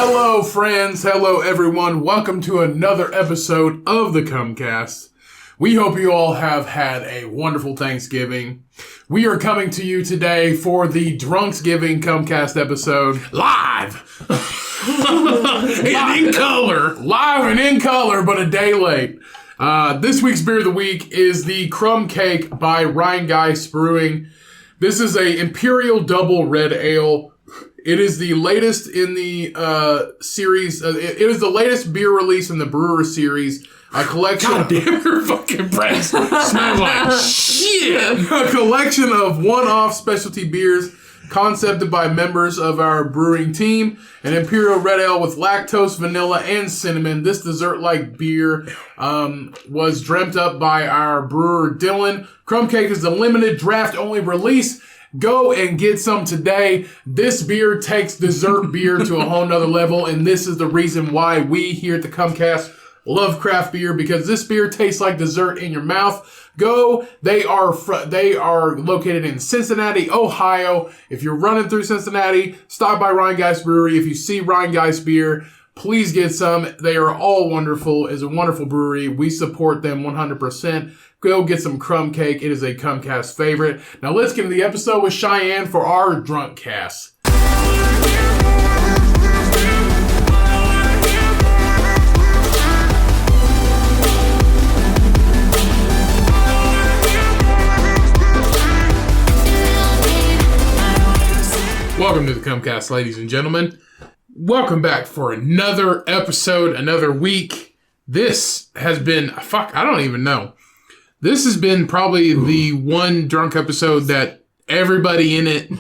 Hello, friends. Hello, everyone. Welcome to another episode of the Cumbcast. We hope you all have had a wonderful Thanksgiving. We are coming to you today for the Drunksgiving Cumbcast episode. Live! And in color. Live and in color, but a day late. This week's beer of the week is the Crumb Cake by Rhinegeist Brewing. This is a Imperial Double Red Ale. It is the latest in the series. It is the latest beer release in the Brewer series. A collection. God damn, your fucking breath smells like shit. A collection of one-off specialty beers concepted by members of our brewing team. An Imperial Red Ale with lactose, vanilla, and cinnamon. This dessert-like beer was dreamt up by our brewer, Dylan. Crumb Cake is a limited draft-only release. Go and get some today. This beer takes dessert beer to a whole nother level, and this is the reason why we here at the Cumbcast love craft beer, because this beer tastes like dessert in your mouth. Go. They are located in Cincinnati, Ohio. If you're running through Cincinnati, stop by Rhinegeist Brewery. If you see Rhinegeist beer, please get some. They are all wonderful. It's a wonderful brewery. We support them 100%. Go get some Crumb Cake. It is a Cumbcast favorite. Now let's get into the episode with Shyanne for our Drunk Cast. Welcome to the Cumbcast, ladies and gentlemen. Welcome back for another episode, another week. This has been, I don't even know. This has been probably the one drunk episode that everybody in it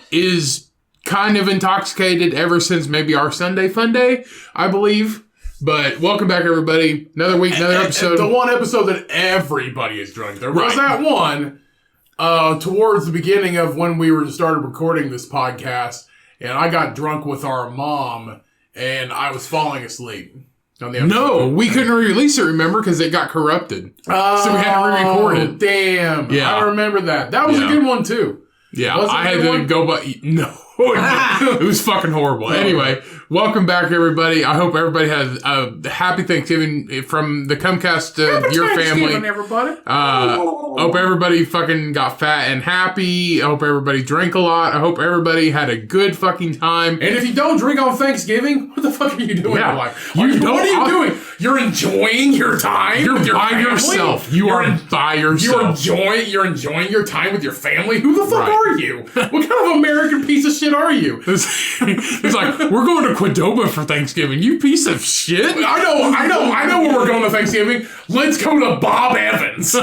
is kind of intoxicated ever since maybe our Sunday Fun Day, I believe. But welcome back, everybody. Another week, another episode. The one episode that everybody is drunk. There was that one towards the beginning of when we started recording this podcast, and I got drunk with our mom, and I was falling asleep. No, we couldn't re-release it, remember, because it got corrupted. So we had to re-record it. Damn. Yeah. I remember that. That was a good one, too. Yeah, I had to go by... No. It was fucking horrible. Anyway, welcome back, everybody. I hope everybody has a happy Thanksgiving from the Cumbcast to your family. Everybody. Hope everybody fucking got fat and happy. I hope everybody drank a lot. I hope everybody had a good fucking time. And if you don't drink on Thanksgiving, what the fuck are you doing? Yeah. What are you doing? You're enjoying your time. You're with your by family? Yourself. You're by yourself. You're enjoying your time with your family. Who the fuck are you? What kind of American piece of shit are you? It's like, we're going to Qdoba for Thanksgiving. You piece of shit. I know where we're going to Thanksgiving. Let's go to Bob Evans.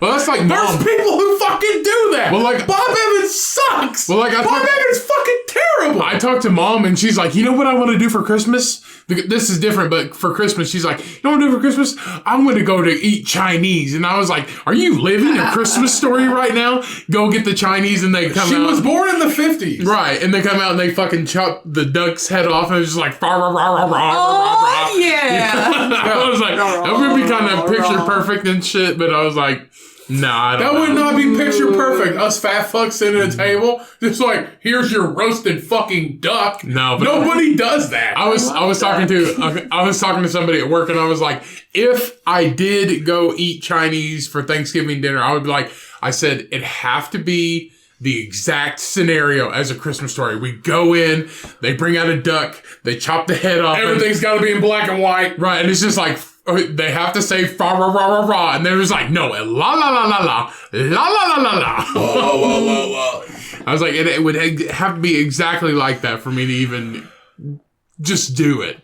Well, that's like there's people who fucking do that. Well, like Bob Evans sucks. Well, like Bob Evans fucking terrible. I talked to Mom and she's like, you know what I want to do for Christmas? This is different, but for Christmas, she's like, you know what I want to do for Christmas? I'm going to go to eat Chinese. And I was like, are you living a Christmas story right now? Go get the Chinese and they come out. She was born in the 50s. Right. And they come out and they fucking chop the duck's head off and it's just like, rah, rah, rah, rah, rah, rah. Yeah. I was like, that would be kind of picture perfect and shit, but I was like, nah, that would not be picture perfect. Us fat fucks sitting at a table, just like, here's your roasted fucking duck. No, but nobody does that. I was talking to somebody at work, and I was like, if I did go eat Chinese for Thanksgiving dinner, I would be like, I said it'd have to be the exact scenario as a Christmas story. We go in, they bring out a duck, they chop the head off. Everything's got to be in black and white, right? And it's just like, they have to say fa ra ra ra ra, and they're just like, no, la la la la la la la la la. I was like, it would have to be exactly like that for me to even just do it.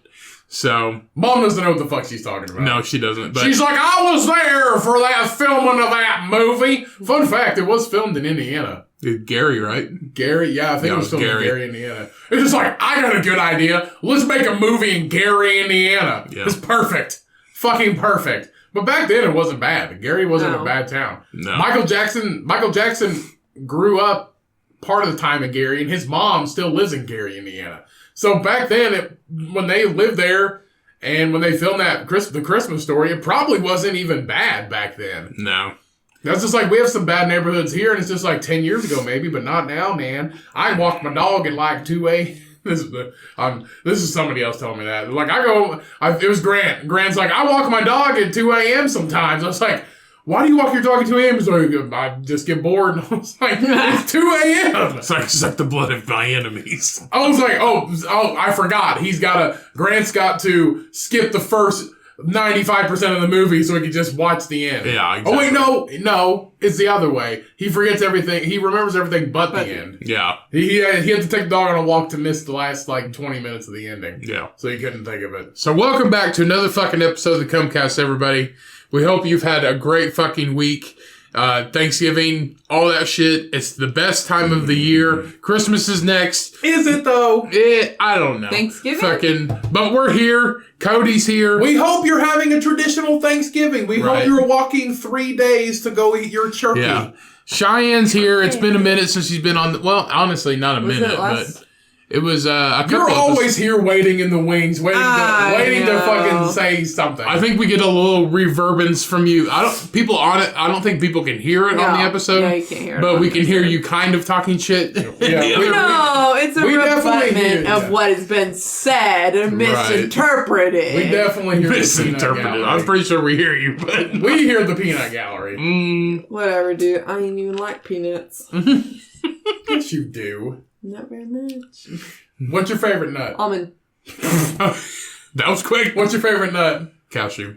So Mom doesn't know what the fuck she's talking about. No, she doesn't. But she's like, I was there for that filming of that movie. Fun fact, it was filmed in Indiana. Gary, right? Gary, yeah, I think it was filmed in Gary, Indiana. It's just like, I got a good idea. Let's make a movie in Gary, Indiana. Yeah. It's perfect. Fucking perfect. But back then it wasn't bad. Gary wasn't a bad town. No. Michael Jackson grew up part of the time in Gary, and his mom still lives in Gary, Indiana. So back then, when they lived there and when they filmed the Christmas Story, it probably wasn't even bad back then. No. That's just like, we have some bad neighborhoods here, and it's just like 10 years ago maybe, but not now, man. I walked my dog at like 2 a.m. This is somebody else telling me that. Like, it was Grant. Grant's like, I walk my dog at 2 a.m. sometimes. I was like, why do you walk your dog at 2 a.m.? He's like, I just get bored. And I was like, it's 2 a.m. It's like, suck the blood of my enemies. I was like, oh, I forgot. Grant's got to skip the first 95% of the movie so he can just watch the end. Yeah, exactly. Oh, wait, no. It's the other way. He forgets everything. He remembers everything but the end. Yeah. He had to take the dog on a walk to miss the last, 20 minutes of the ending. Yeah. So he couldn't think of it. So welcome back to another fucking episode of the Cummcast, everybody. We hope you've had a great fucking week. Thanksgiving, all that shit. It's the best time of the year. Christmas is next. Is it though? I don't know. Thanksgiving? But we're here. Cody's here. We hope you're having a traditional Thanksgiving. We hope you're walking 3 days to go eat your turkey. Yeah. Cheyenne's here. It's been a minute since she's been on well, honestly, not a minute, but it was a couple. You're always here waiting in the wings, waiting to fucking say something. I think we get a little reverbance from you. I don't think people can hear it on the episode. Yeah, you can't hear it. But we can hear you kind of talking shit. Yeah. No, it's a rebutment of what has been said and misinterpreted. We definitely hear misinterpreted. I'm pretty sure we hear you, but we hear the peanut gallery. Whatever, dude. I didn't even like peanuts. Yes, you do. Not very much. What's your favorite nut? Almond. That was quick. What's your favorite nut? Cashew.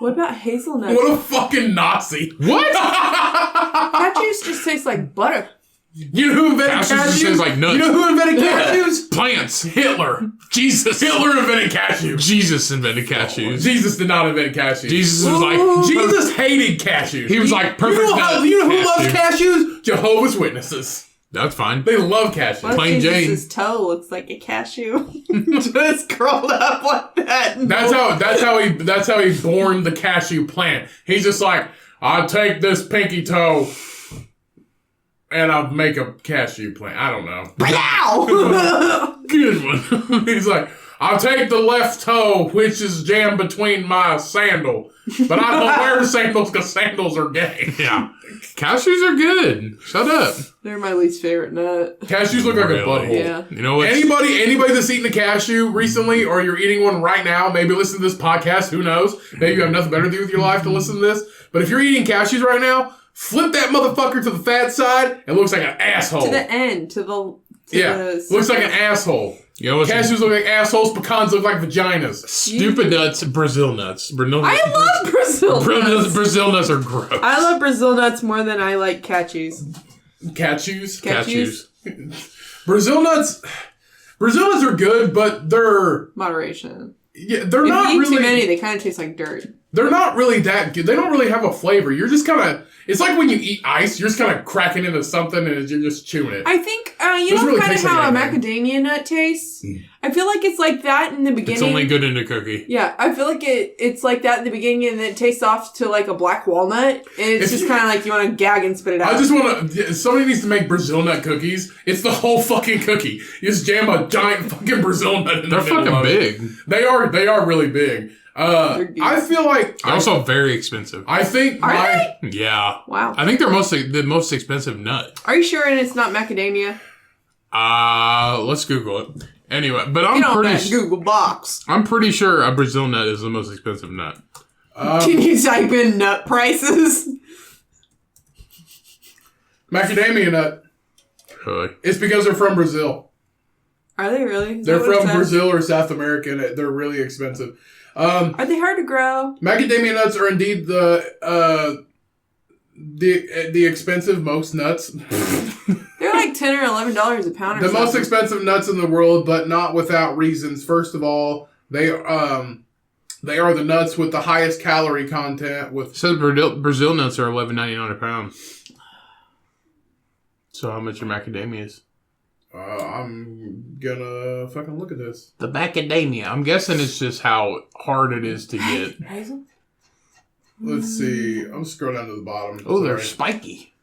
What about hazelnut? What a fucking Nazi. What? Cashews just taste like butter. You know who invented cashews? Just tastes like nuts. You know who invented cashews? Plants. Hitler. Jesus. Hitler invented cashews. Jesus invented cashews. Jesus did not invent cashews. Jesus was like... Jesus hated cashews. He was like, perfect You know who loves cashews? Jehovah's Witnesses. That's fine. They love cashews. What Plain if Jane. Jesus' toe looks like a cashew? Just curled up like that. That's how he born the cashew plant. He's just like, I'll take this pinky toe and I'll make a cashew plant. I don't know. Wow! Good one. He's like, I'll take the left toe, which is jammed between my sandal. But I don't wear sandals because sandals are gay. Yeah. Cashews are good. Shut up. They're my least favorite nut. Cashews look like a butthole. Yeah. You know what? Anybody that's eaten a cashew recently, or you're eating one right now, maybe listen to this podcast, who knows? Maybe you have nothing better to do with your life to listen to this. But if you're eating cashews right now, flip that motherfucker to the fat side, it looks like an asshole. To the end. Looks like an asshole. You know what's Cashews look like assholes, pecans look like vaginas. stupid nuts? Brazil nuts. I love Brazil nuts. Brazil nuts are gross. I love Brazil nuts more than I like cashews. Cashews? Brazil nuts are good, but they're... Moderation. Yeah, they're If not you eat really... too many, they kind of taste like dirt. They're not really that good. They don't really have a flavor. You're just kind of... It's like when you eat ice, you're just kind of cracking into something and you're just chewing it. I think, Doesn't really kind of taste how like a macadamia nut tastes? I feel like it's like that in the beginning. It's only good in a cookie. Yeah, I feel like it's like that in the beginning and then it tastes off to like a black walnut. And it's just kind of like you want to gag and spit it out. I just want to... Somebody needs to make Brazil nut cookies. It's the whole fucking cookie. You just jam a giant fucking Brazil nut in They're the middle fucking of it. big. They are really big. I feel like... They're also very expensive. I think Are they? Yeah. Wow. I think they're the most expensive nut. Are you sure and it's not macadamia? Let's Google it. Anyway, but Get on that Google box. I'm pretty sure a Brazil nut is the most expensive nut. Can you type in nut prices? Macadamia nut. Really? It's because they're from Brazil. Are they really? They're from Brazil or South America, and they're really expensive. Are they hard to grow? Macadamia nuts are indeed the expensive most nuts. They're like $10 or $11 a pound. The most expensive nuts in the world, but not without reasons. First of all, they are the nuts with the highest calorie content. It says Brazil nuts are $11.99 a pound. So how much are macadamias? I'm gonna fucking look at this. The macadamia. I'm guessing it's just how hard it is to get. Hazel? Let's see. I'm gonna scroll down to the bottom. Oh, they're spiky.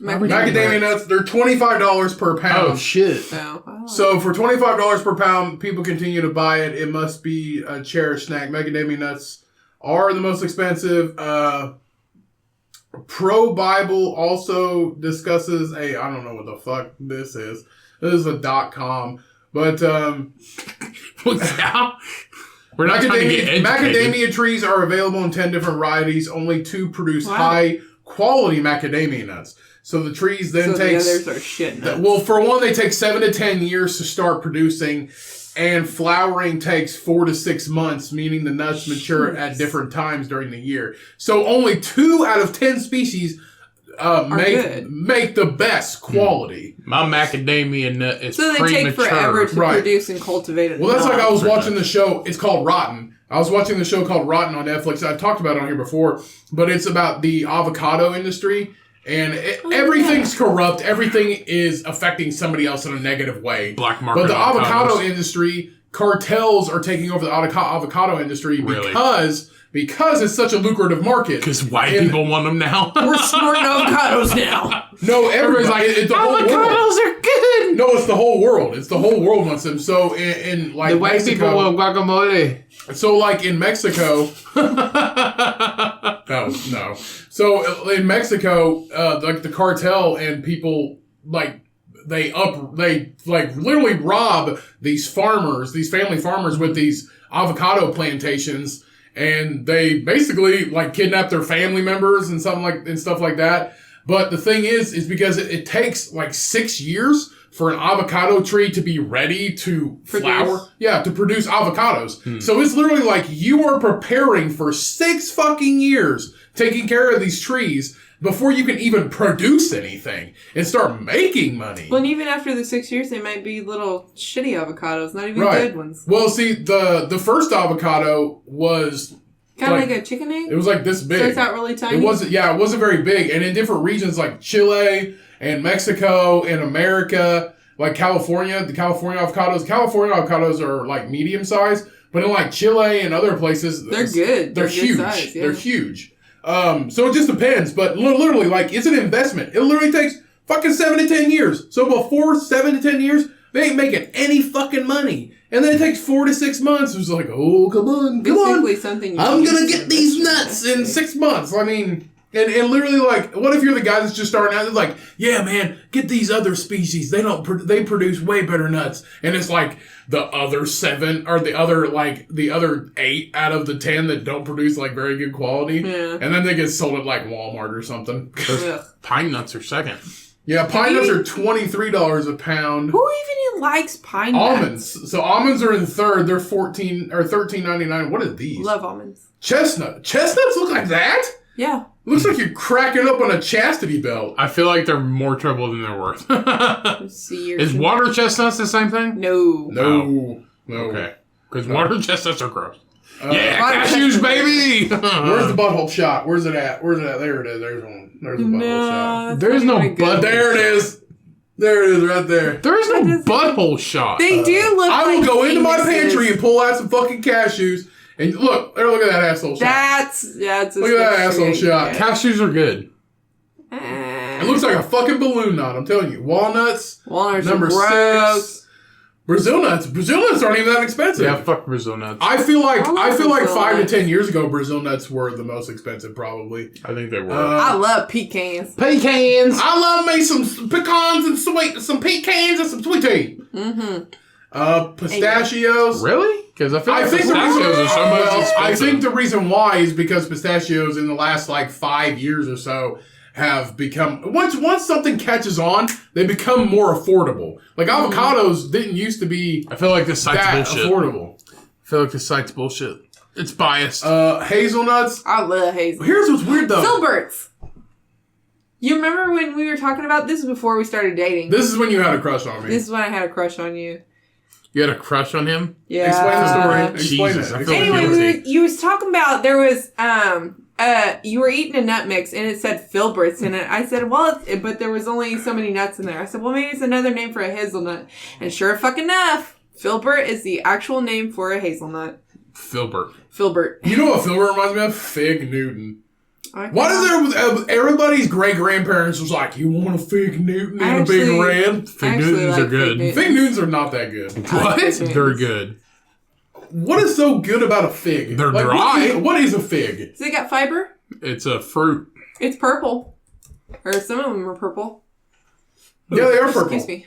Macadamia nuts, they're $25 per pound. Oh, shit. No. So for $25 per pound, people continue to buy it. It must be a cherished snack. Macadamia nuts are the most expensive. Pro Bible also discusses I don't know what the fuck this is. This is a .com. But, we're not trying to get educated. Macadamia trees are available in 10 different varieties. Only 2 produce high quality macadamia nuts. So the trees then the others are shit nuts. Well, for one, they take 7 to 10 years to start producing, and flowering takes 4 to 6 months, meaning the nuts mature at different times during the year. So only 2 out of 10 species make the best quality. My macadamia nut is so they premature. take forever to produce and cultivate it. Well, that's like I was watching the show. It's called Rotten. I was watching the show called Rotten on Netflix. I talked about it on here before, but it's about the avocado industry. And everything's corrupt. Everything is affecting somebody else in a negative way. Black market. But the avocado industry, cartels are taking over the avocado industry because it's such a lucrative market. Because white people want them now. We're snorting avocados now. No, everybody's like, it's the whole world. Avocados are good. No, it's the whole world. It's the whole world wants them. So in like the white Mexico, people want guacamole. So like in Mexico, no. So in Mexico, like the cartel and people like they literally rob these farmers, these family farmers with these avocado plantations, and they basically like kidnap their family members and stuff like that. But the thing is because it takes like 6 years for an avocado tree to be ready to flower. Yeah, to produce avocados. So it's literally like you are preparing for 6 fucking years taking care of these trees before you can even produce anything and start making money. Well, and even after the 6 years, they might be little shitty avocados, not even good ones. Well, see, the first avocado was kind of like a chicken egg? It was like this big. Starts out really tiny? It wasn't very big. And in different regions like Chile and Mexico and America, like California, the California avocados are like medium size, but in like Chile and other places, they're good. They're huge. Good size, yeah. They're huge. So it just depends, but literally, like, it's an investment. It literally takes fucking 7 to 10 years. So before 7 to 10 years, they ain't making any fucking money. And then it takes 4 to 6 months. It's like, oh, come on. I'm gonna get these nuts in 6 months. I mean, and literally, like, what if you're the guy that's just starting out? It's like, yeah, man, get these other species. They produce way better nuts. And it's like the other 7 or the other 8 out of the 10 that don't produce like very good quality. Yeah. And then they get sold at like Walmart or something. Pine nuts are second. Yeah, pine nuts are $23 a pound. Who even likes pine nuts? Almonds. So almonds are in third. They're $13.99. What are these? Love almonds. Chestnuts look like that? Yeah. Looks like you're cracking up on a chastity belt. I feel like they're more trouble than they're worth. Is water chestnuts the same thing? No. Okay. Because water chestnuts are gross. Cashews, baby! Where's the butthole shot? Where's it at? There it is. There's one. There's the butthole shot. There's no butt. There it is. There it is right there. There is no butthole shot. They do look I will go into my pantry and pull out some fucking cashews. And look at that asshole shot. Look at that asshole shot. Cashews are good. It looks like a fucking balloon knot, I'm telling you. Walnuts number are gross. 6. Brazil nuts aren't even that expensive. Yeah, fuck Brazil nuts. I feel like 5 to 10 years ago, Brazil nuts were the most expensive, probably. I think they were. I love pecans. I love me some pecans and some pecans and some sweet tea. Pistachios. Really? Because I feel like pistachios are so much expensive. I think the reason why is because pistachios in the last like 5 years or so have become, once something catches on, they become more affordable. Like avocados didn't used to be I feel like this site's bullshit. affordable. I feel like this site's bullshit. It's biased. Hazelnuts. I love hazelnuts. Here's what's weird though. Filberts. You remember when we were talking about this? Before we started dating. This is when you had a crush on me. This is when I had a crush on you. You had a crush on him? Yeah. Explain the story. Jesus, Explain it. Anyway, you was talking about there was you were eating a nut mix and it said filberts in it. I said, well, but there was only so many nuts in there. I said, well, maybe it's another name for a hazelnut. And sure fucking enough, filbert is the actual name for a hazelnut. Filbert. You know what filbert reminds me of? Fig Newton. Why does everybody's great grandparents was like, you want a Fig Newton and a big red? Fig Newtons are good. Fig Newtons are not that good. What? They're good. What is so good about a fig? They're dry. What is a fig? Does it got fiber? It's a fruit. It's purple. Or some of them are purple. Yeah, they are purple. Excuse me.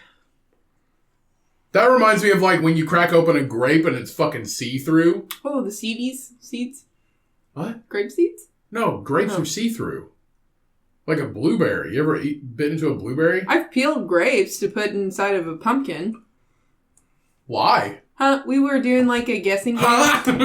That reminds me of like when you crack open a grape and it's fucking see-through. Oh, the seeds? What? Grape seeds? No, grapes are see-through. Like a blueberry. You ever bit into a blueberry? I've peeled grapes to put inside of a pumpkin. Why? Huh? We were doing like a guessing game. Huh? So, did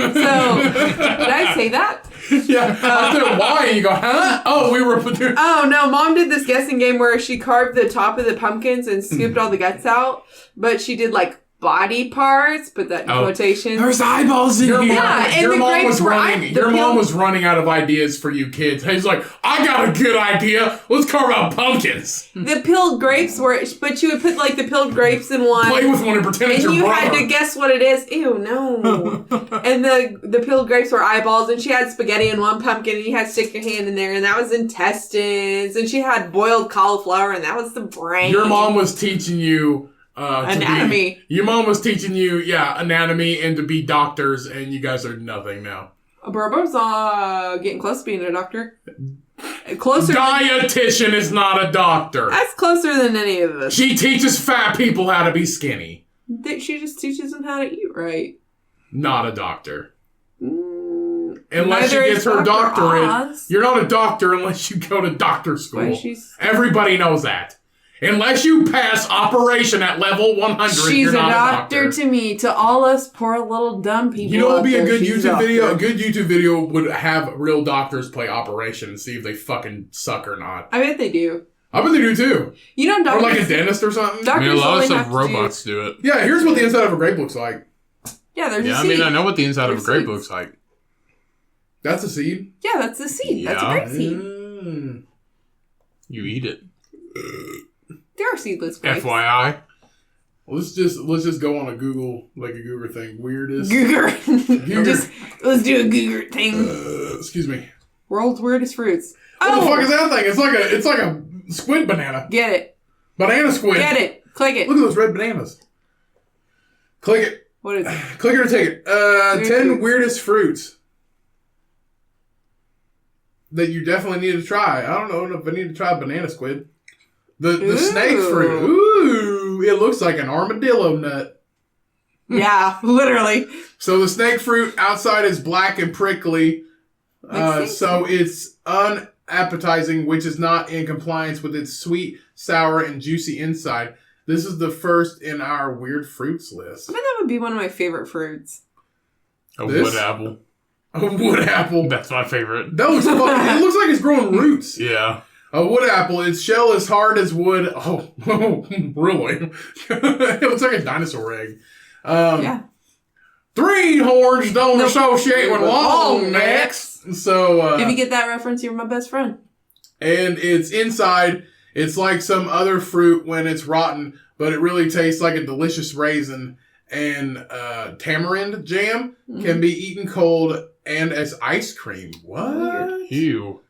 I say that? Yeah. I said why and you go, huh? Oh, we were doing... Oh, no. Mom did this guessing game where she carved the top of the pumpkins and scooped all the guts out. But she did like body parts, put that in quotations. There's eyeballs in here. Yeah, and Your the mom grapes was were running. Your mom was running out of ideas for you kids. He's like, I got a good idea. Let's carve out pumpkins. The peeled grapes were, but you would put like the peeled grapes in one. Play with one and pretend it's and your you brother. had to guess what it is. Ew, no. And the peeled grapes were eyeballs, and she had spaghetti in one pumpkin, and you had to stick your hand in there, and that was intestines. And she had boiled cauliflower, and that was the brain. Your mom was teaching you anatomy. Your mom was teaching you, anatomy and to be doctors, and you guys are nothing now. Burbo's getting close to being a doctor. Closer. Dietitian is not a doctor. That's closer than any of us. She teaches fat people how to be skinny. She just teaches them how to eat right. Not a doctor. Unless Neither she is gets her Dr. doctorate. Oz. You're not a doctor unless you go to doctor school. Why, she's- Everybody knows that. Unless you pass operation at level 100, She's you're not a doctor to me, to all us poor little dumb people. You know what would be a out there, good she's YouTube video? A doctor. good YouTube video would have real doctors play operation and see if they fucking suck or not. I bet they do. I bet they do too. You know, Or doctors. like a dentist or something. I mean, a Doctors lot of only stuff have to robots do it. Yeah, here's what the inside of a grape looks like. Yeah, there's Yeah, a I seed. mean, I know what the inside of a There's grape seeds. looks like. That's a seed. Yeah, that's the seed. That's a Yeah. grape seed. Mm. You eat it. There are seedless grapes. FYI. Let's just go on a Google thing. Weirdest. Googer. Let's do a Googer thing. Excuse me. World's weirdest fruits. What the fuck is that thing? It's like a squid banana. Get it. Banana squid. Get it. Click it. Look at those red bananas. Click it. What is it? Click it or take it. 10 weirdest fruits that you definitely need to try. I don't know if I need to try banana squid. The snake fruit. Ooh, it looks like an armadillo nut. Yeah, literally. So the snake fruit outside is black and prickly. Like So it's unappetizing, which is not in compliance with its sweet, sour, and juicy inside. This is the first in our weird fruits list. I bet that would be one of my favorite fruits. A This? wood apple. A wood apple. That's my favorite. That looks fucking, it looks like it's growing roots. Yeah. A wood apple. Its shell is hard as wood. Oh, really? It looks like a dinosaur egg. Yeah. 3 horns don't Nope. associate with long necks. So, If you get that reference, you're my best friend. and it's inside. It's like some other fruit when it's rotten, but it really tastes like a delicious raisin. And tamarind jam can be eaten cold and as ice cream. What? Ew.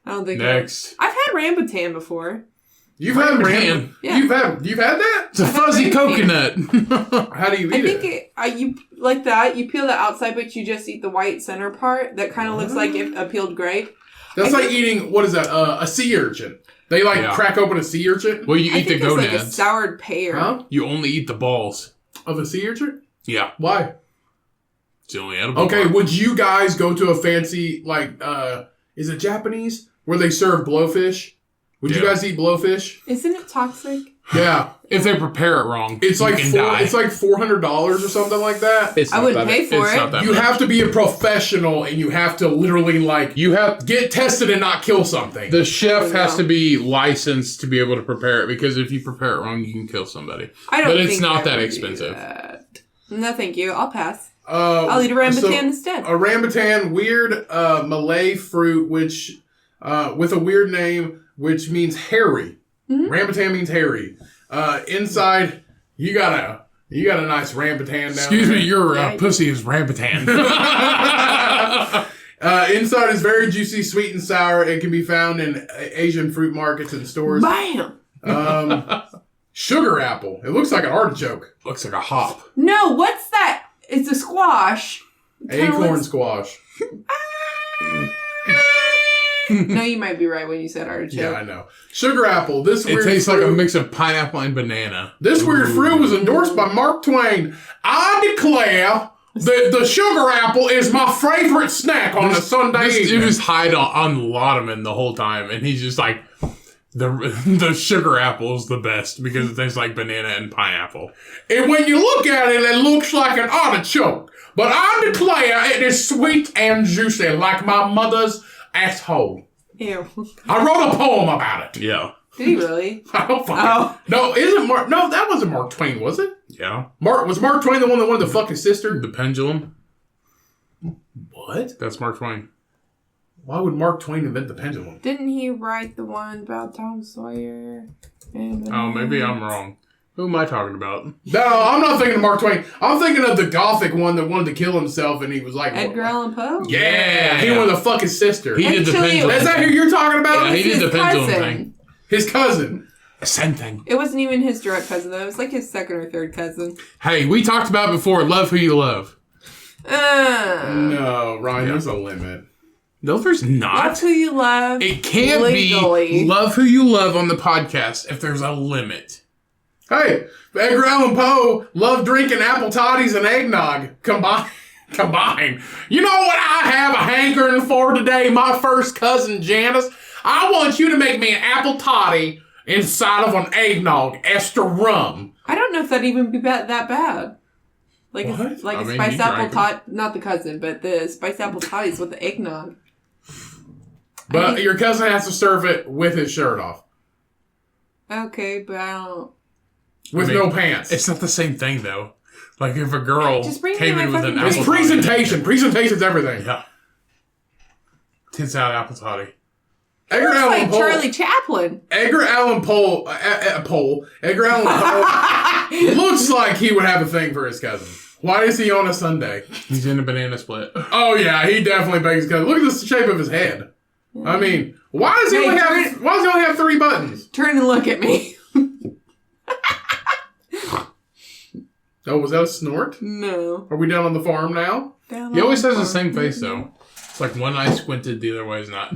I don't think Next. I've had rambutan before. You've had Rambutan. Yeah. You've had that? It's a fuzzy coconut. How do you I eat think it? you like that. You peel the outside, but you just eat the white center part. That kind of looks like a peeled grape. That's I like think- eating, what is that? A sea urchin. They crack open a sea urchin Well, you I eat the think it's like a gonads. soured pear. Huh? You only eat the balls. Of a sea urchin. Yeah. Why? It's the only edible Okay, part. would you guys go to a fancy, is it Japanese? Where they serve blowfish? Would you Yeah. guys eat blowfish? Isn't it toxic? Yeah. If they prepare it wrong, It's you like can die. it's like $400 or something like that. It's I not wouldn't that- pay for it's it. not that You much. have to be a professional and you have to literally You have get tested and not kill something. the chef Oh, has no. to be licensed to be able to prepare it because if you prepare it wrong, you can kill somebody. I don't. But it's think not I that would do expensive. that. No, thank you. I'll pass. I'll eat a rambutan instead. A rambutan, weird Malay fruit, which with a weird name, which means hairy. Mm-hmm. Rambutan means hairy. Inside, you got a nice rambutan down Excuse there. me, your Yeah, I pussy is rambutan. Inside is very juicy, sweet and sour. It can be found in Asian fruit markets and stores. Bam. Sugar apple. It looks like an artichoke. Looks like a hop. No, what's that? It's a squash. It kinda Acorn looks- squash. No, you might be right when you said artichoke. Yeah, I know. Sugar apple. This It weird tastes fruit, like a mix of pineapple and banana. This weird fruit was endorsed by Mark Twain. I declare that the sugar apple is my favorite snack on a Sunday It evening. was hide on Laudeman the whole time, and he's just like, the sugar apple is the best because it tastes like banana and pineapple. And when you look at it, it looks like an artichoke. But I declare it is sweet and juicy like my mother's asshole. Ew. I wrote a poem about it. Yeah. Did he really? I don't fucking... No, isn't Mark... No, that wasn't Mark Twain, was it? Yeah. Was Mark Twain the one that wanted to fuck his sister? The pendulum. What? That's Mark Twain. Why would Mark Twain invent the pendulum? Didn't he write the one about Tom Sawyer? And Oh, maybe I'm wrong. Who am I talking about? No, I'm not thinking of Mark Twain. I'm thinking of the gothic one that wanted to kill himself and he was like... Edgar Allan Poe? Yeah, he wanted to fuck his sister. He did the Actually, pendulum. Is that who you're talking about? Yeah, he did the pendulum thing. His cousin. Same thing. It wasn't even his direct cousin, though. It was like his second or third cousin. Hey, we talked about it before. Love who you love. No, Ryan, there's a limit. No, there's not. Love who you love. It can't legally. be love who you love on the podcast if there's a limit. Hey, Edgar Allan Poe loved drinking apple toddies and eggnog combined. You know what I have a hankering for today, my first cousin Janice? I want you to make me an apple toddy inside of an eggnog, extra rum. I don't know if that'd even be that bad. Like What? a I mean, spiced you apple drank tot, not the cousin, but the spiced apple toddies with the eggnog. But your cousin has to serve it with his shirt off. Okay, but I don't... With no pants. It's not the same thing, though. Like, if a girl Just bring came me in my with an fucking It's apple presentation. Presentation's everything. toddy. Yeah. Tits out apple toddy. Edgar It's Allan like Poe. Charlie Chaplin. Edgar Allan Poe. Edgar Allan Poe looks like he would have a thing for his cousin. Why is he on a Sunday? He's in a banana split. Oh yeah, he definitely begs his cousin. Look at the shape of his head. I mean, why does he Hey, only have 3 buttons? Turn and look at me. Oh, was that a snort? No. Are we down on the farm now? He always has the same face, though. It's like one eye squinted, the other way is not.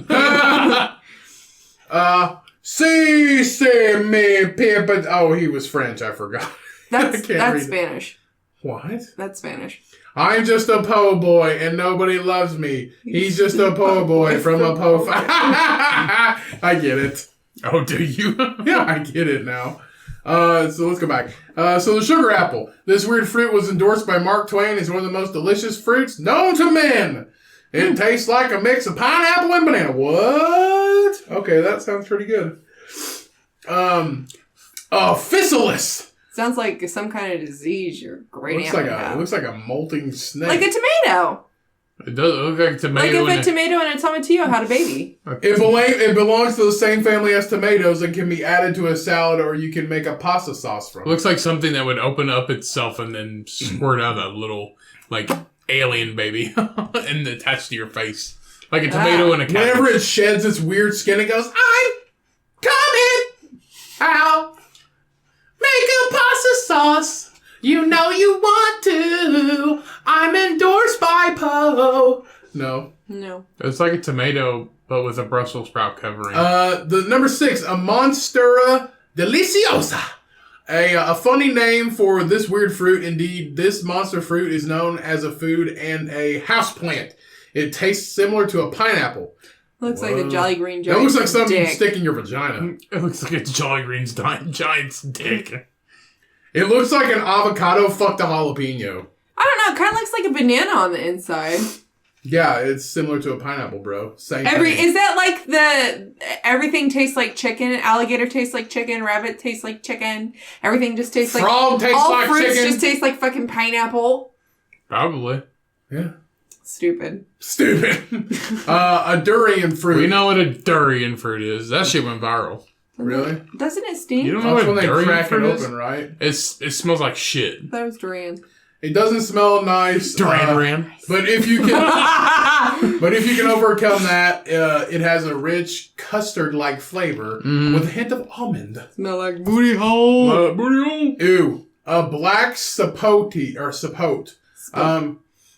Si, se me pimpa. Oh, he was French. I forgot. That's read it. Spanish. What? That's Spanish. I'm just a po' boy and nobody loves me. He's just a po' boy from a po'. I get it. Oh, do you? Yeah, I get it now. So let's go back. So the sugar apple. This weird fruit was endorsed by Mark Twain as one of the most delicious fruits known to men. It tastes like a mix of pineapple and banana. What? Okay, that sounds pretty good. Physalis. Sounds like some kind of disease you're great Looks like a molting snake. Like a tomato. It does look like a tomato. Like if a tomato and a tomatillo had a baby. It belongs to the same family as tomatoes and can be added to a salad, or you can make a pasta sauce from it. Looks like something that would open up itself and then squirt out a little, like, alien baby and attach to your face. Like a tomato and a cabbage. Whenever it sheds its weird skin, it goes, I'm coming out. Make a pasta sauce. You know you want to. I'm endorsed by Poe. No. It's like a tomato, but with a Brussels sprout covering. The number 6, a Monstera Deliciosa. A funny name for this weird fruit. Indeed, this monster fruit is known as a food and a houseplant. It tastes similar to a pineapple. Looks like the Jolly Green That Giant's looks like something dick. you stick in your vagina. It looks like a Jolly Green's giant's dick. It looks like an avocado fucked a jalapeno. I don't know. It kind of looks like a banana on the inside. Yeah, it's similar to a pineapple, bro. Same thing. Is that like everything tastes like chicken? Alligator tastes like chicken. Rabbit tastes like chicken. Everything just tastes like... Frog tastes all like fruits chicken. just taste like fucking pineapple. Probably. Yeah. Stupid. A durian fruit. We know what a durian fruit is. That shit went viral. Really? Doesn't it stink? You don't know That's what when a they durian crack it fruit is? open, right? It smells like shit. That was durian. It doesn't smell nice. Duran. But if you can overcome that, it has a rich custard-like flavor with a hint of almond. Smell like booty hole. Booty hole. Ew. A black sapote.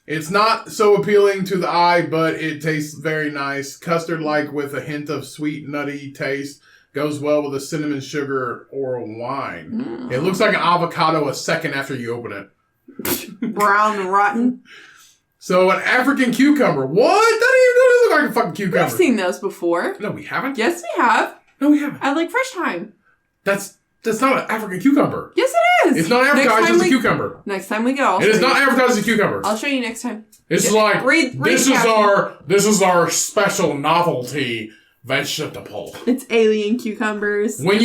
It's not so appealing to the eye, but it tastes very nice. Custard-like with a hint of sweet, nutty taste. Goes well with a cinnamon sugar or a wine. It looks like an avocado a second after you open it. Brown and rotten. So an African cucumber. What? That doesn't look like a fucking cucumber. We've seen those before. No, we haven't. Yes, we have. No, we haven't. At like Fresh Time. That's not an African cucumber. Yes, it is. It's not advertised as a cucumber. Next time we go, It is not advertised as a cucumber. I'll show you next time. It's like this is caption. our special novelty vegetable. It's alien cucumbers. When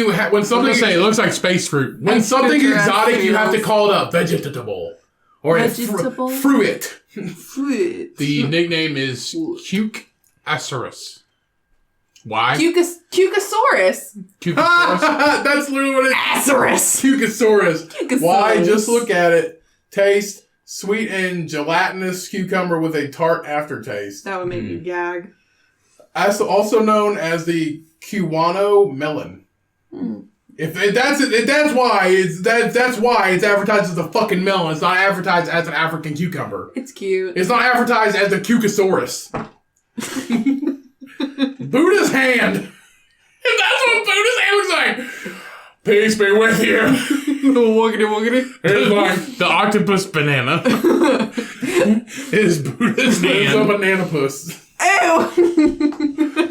something It looks like space fruit. when something exotic, you have to call it a vegetable or Vegetable? a fruit. Fruit. The nickname is Cucasaurus. Why? Cucasaurus. Cucasaurus. That's literally what it is. Asaurus. Cucasaurus. Why? Just look at it. Taste sweet and gelatinous cucumber with a tart aftertaste. That would make me gag. Also known as the Cubano melon. If that's why it's advertised as a fucking melon. It's not advertised as an African cucumber. It's cute. It's not advertised as the Cucasaurus. Buddha's hand. That's what Buddha's hand looks like. Peace be with you. Woogity. It's like The octopus banana is Buddha's it's a hand. banana puss. Ew.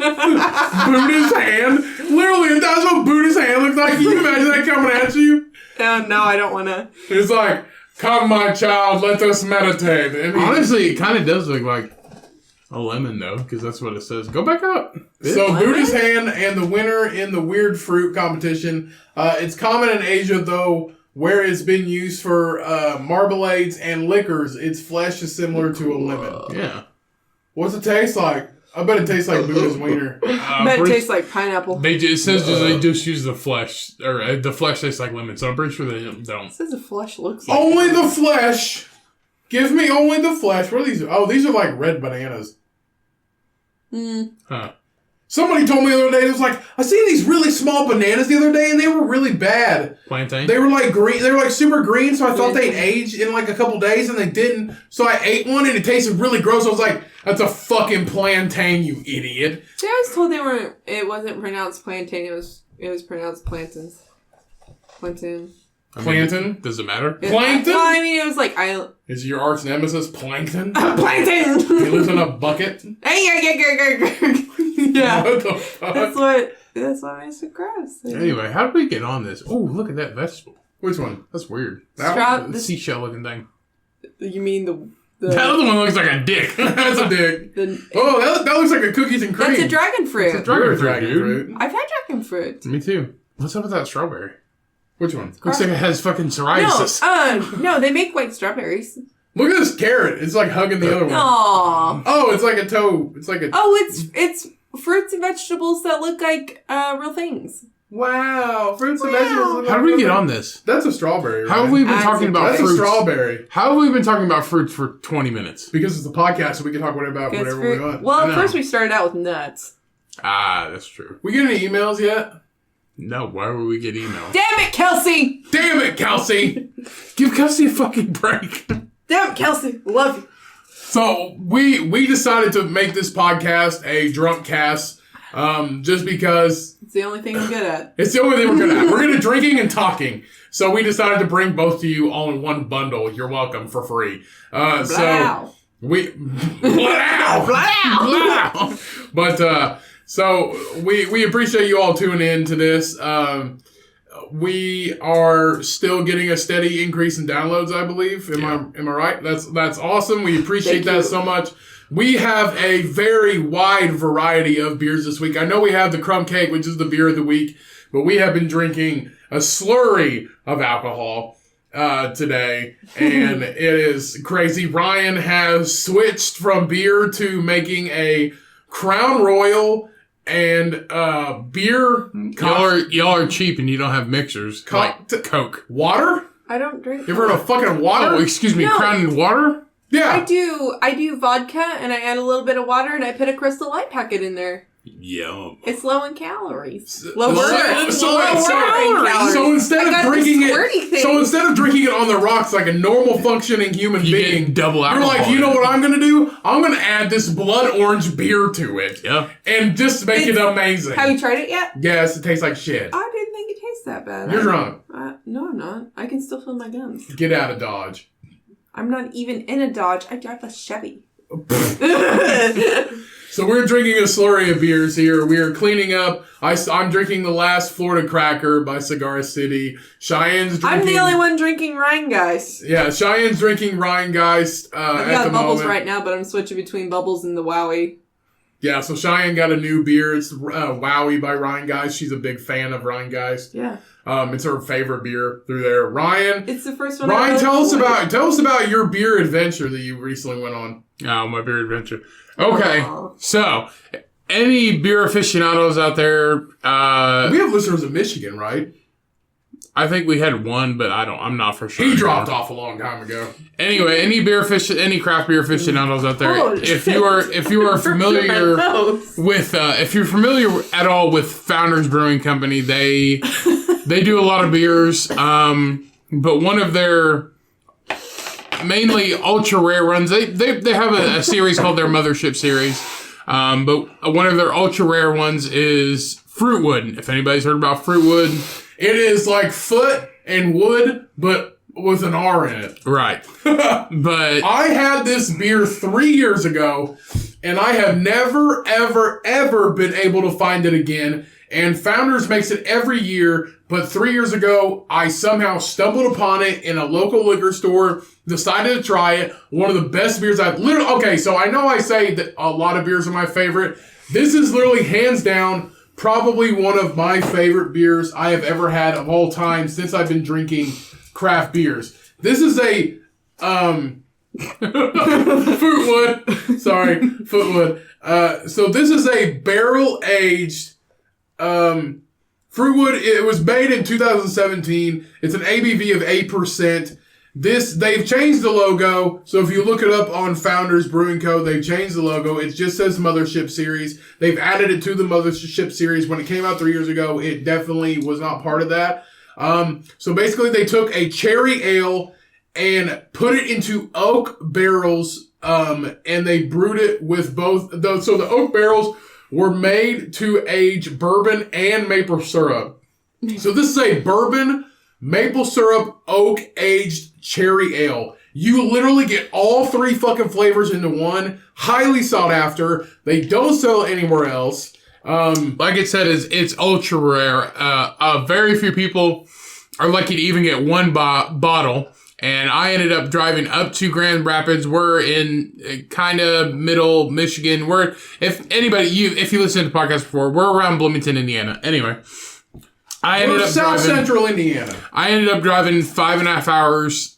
Buddha's hand. Literally, that's what Buddha's hand looks like. Can you imagine that coming at you? Oh, no, I don't want to. It's like, come, my child, let us meditate. I mean, Honestly, it kind of does look like a lemon, though, because that's what it says. Go back up. so lemon? Buddha's hand and the winner in the weird fruit competition. It's common in Asia, though, where it's been used for marmalades and liquors. Its flesh is similar to a lemon. Yeah. What's it taste like? I bet it tastes like Buddha's wiener. But it tastes like pineapple. It says they just use the flesh, or the flesh tastes like lemon, so I'm pretty sure they don't. It says the flesh looks like Only the flesh. Give me only the flesh. What are these? Oh, these are like red bananas. Huh. Somebody told me the other day, it was like, I seen these really small bananas the other day and they were really bad. Plantain? They were like green, they were like super green, so I thought they'd age in like a couple days and they didn't. So I ate one and it tasted really gross. I was like, that's a fucking plantain, you idiot. See, I was told it wasn't pronounced plantain, it was pronounced plantains. Plantain. Plankton? Does it matter? Plankton? Well, I mean, it was like, Is your arch nemesis Plankton? Plankton! He lives in a bucket? Yeah. What the fuck? That's what makes it gross. Anyway, how did we get on this? Oh, look at that vegetable. Which one? That's weird. That The seashell looking thing. You mean the That other one looks like a dick. That's a dick. the Oh, that looks like a cookies and cream. that's a dragon fruit. It's a dragon You're a fruit, dragon dude. fruit. I've had dragon fruit. Me too. What's up with that strawberry? Which one? Looks like it has fucking psoriasis. No, they make white strawberries. Look at this carrot. It's like hugging the other one. Aww. Oh, it's like a toe. It's like a... Oh, it's fruits and vegetables that look like real things. Wow. Fruits and vegetables. look How like did we get real- on this? That's a strawberry, right? How have we been That's talking a- about That's a fruits? strawberry. How have we been talking about fruits for 20 minutes? Because it's a podcast, so we can talk about It's whatever fruit. we want. Well, I at know. first we started out with nuts. Ah, that's true. We get any emails yet? No, why would we get email? Damn it, Kelsey! Damn it, Kelsey! Give Kelsey a fucking break. Damn it, Kelsey! Love you. So we decided to make this podcast a drunk cast, just because It's the only thing I'm good at. it's the only thing we're good at. We're good at drinking and talking. So we decided to bring both to you all in one bundle. You're welcome for free. Blow. So we Blow. Blow. But so we appreciate you all tuning in to this. We are still getting a steady increase in downloads, I believe. Am I right? That's awesome. We appreciate Thank that you. so much. We have a very wide variety of beers this week. I know we have the Crumb Cake, which is the beer of the week, but we have been drinking a slurry of alcohol today, and it is crazy. Ryan has switched from beer to making a Crown Royal and beer. Y'all are cheap and you don't have mixers. Like Coke. Water? I don't drink. You ever heard of fucking water? Oh, excuse me, No. Crown and water? Yeah. I do vodka and I add a little bit of water and I put a Crystal Light packet in there. Yum. It's low in calories. So Instead of drinking it on the rocks like a normal functioning human being, get double you're alcohol. like, you know what I'm gonna do? I'm gonna add this blood orange beer to it. Yeah. And just make it amazing. Have you tried it yet? Yes, it tastes like shit. I didn't think it tastes that bad. You're drunk. No, I'm not. I can still feel my gums. Get out of Dodge. I'm not even in a Dodge. I drive a Chevy. So we're drinking a slurry of beers here. We are cleaning up. I'm drinking the last Florida Cracker by Cigar City. Cheyenne's drinking... I'm the only one drinking Rhinegeist. Yeah, Cheyenne's drinking Rhinegeist I've got Bubbles right now, but I'm switching between Bubbles and the Wowie. Yeah, so Cheyenne got a new beer. It's Wowie by Rhinegeist. She's a big fan of Rhinegeist. Yeah. It's her favorite beer through there. Ryan... It's the first one. Ryan, tell us about your beer adventure that you recently went on. Oh, my beer adventure. Okay, so any beer aficionados out there? We have listeners in Michigan, right? I think we had one, but I'm not for sure. He dropped off a long time ago. Anyway, any craft beer aficionados out there? If you are familiar with, if you're familiar at all with Founders Brewing Company, they do a lot of beers. But one of their mainly ultra rare runs. They have a series called their Mothership series. But one of their ultra rare ones is Fruitwood. If anybody's heard about Fruitwood, it is like foot and wood, but with an R in it. Right. But I had this beer 3 years ago, and I have never, ever, ever been able to find it again. And Founders makes it every year, but 3 years ago, I somehow stumbled upon it in a local liquor store, decided to try it. One of the best beers I've literally... Okay, so I know I say that a lot of beers are my favorite. This is literally, hands down, probably one of my favorite beers I have ever had of all time since I've been drinking craft beers. This is a... Footwood. Sorry, Footwood. So this is a barrel-aged... Fruitwood, it was made in 2017. It's an ABV of 8%. They've changed the logo. So if you look it up on Founders Brewing Co., they've changed the logo. It just says Mothership Series. They've added it to the Mothership Series. When it came out 3 years ago, it definitely was not part of that. So basically they took a cherry ale and put it into oak barrels, and they brewed it with both those. So the oak barrels were made to age bourbon and maple syrup. So this is a bourbon, maple syrup, oak aged cherry ale. You literally get all three fucking flavors into one. Highly sought after. They don't sell it anywhere else. Like it said, it's ultra rare. Very few people are lucky to even get one bottle. And I ended up driving up to Grand Rapids. We're in kind of middle Michigan. If you listened to the podcast before, we're around Bloomington, Indiana. Anyway, we're South Central Indiana. I ended up driving 5.5 hours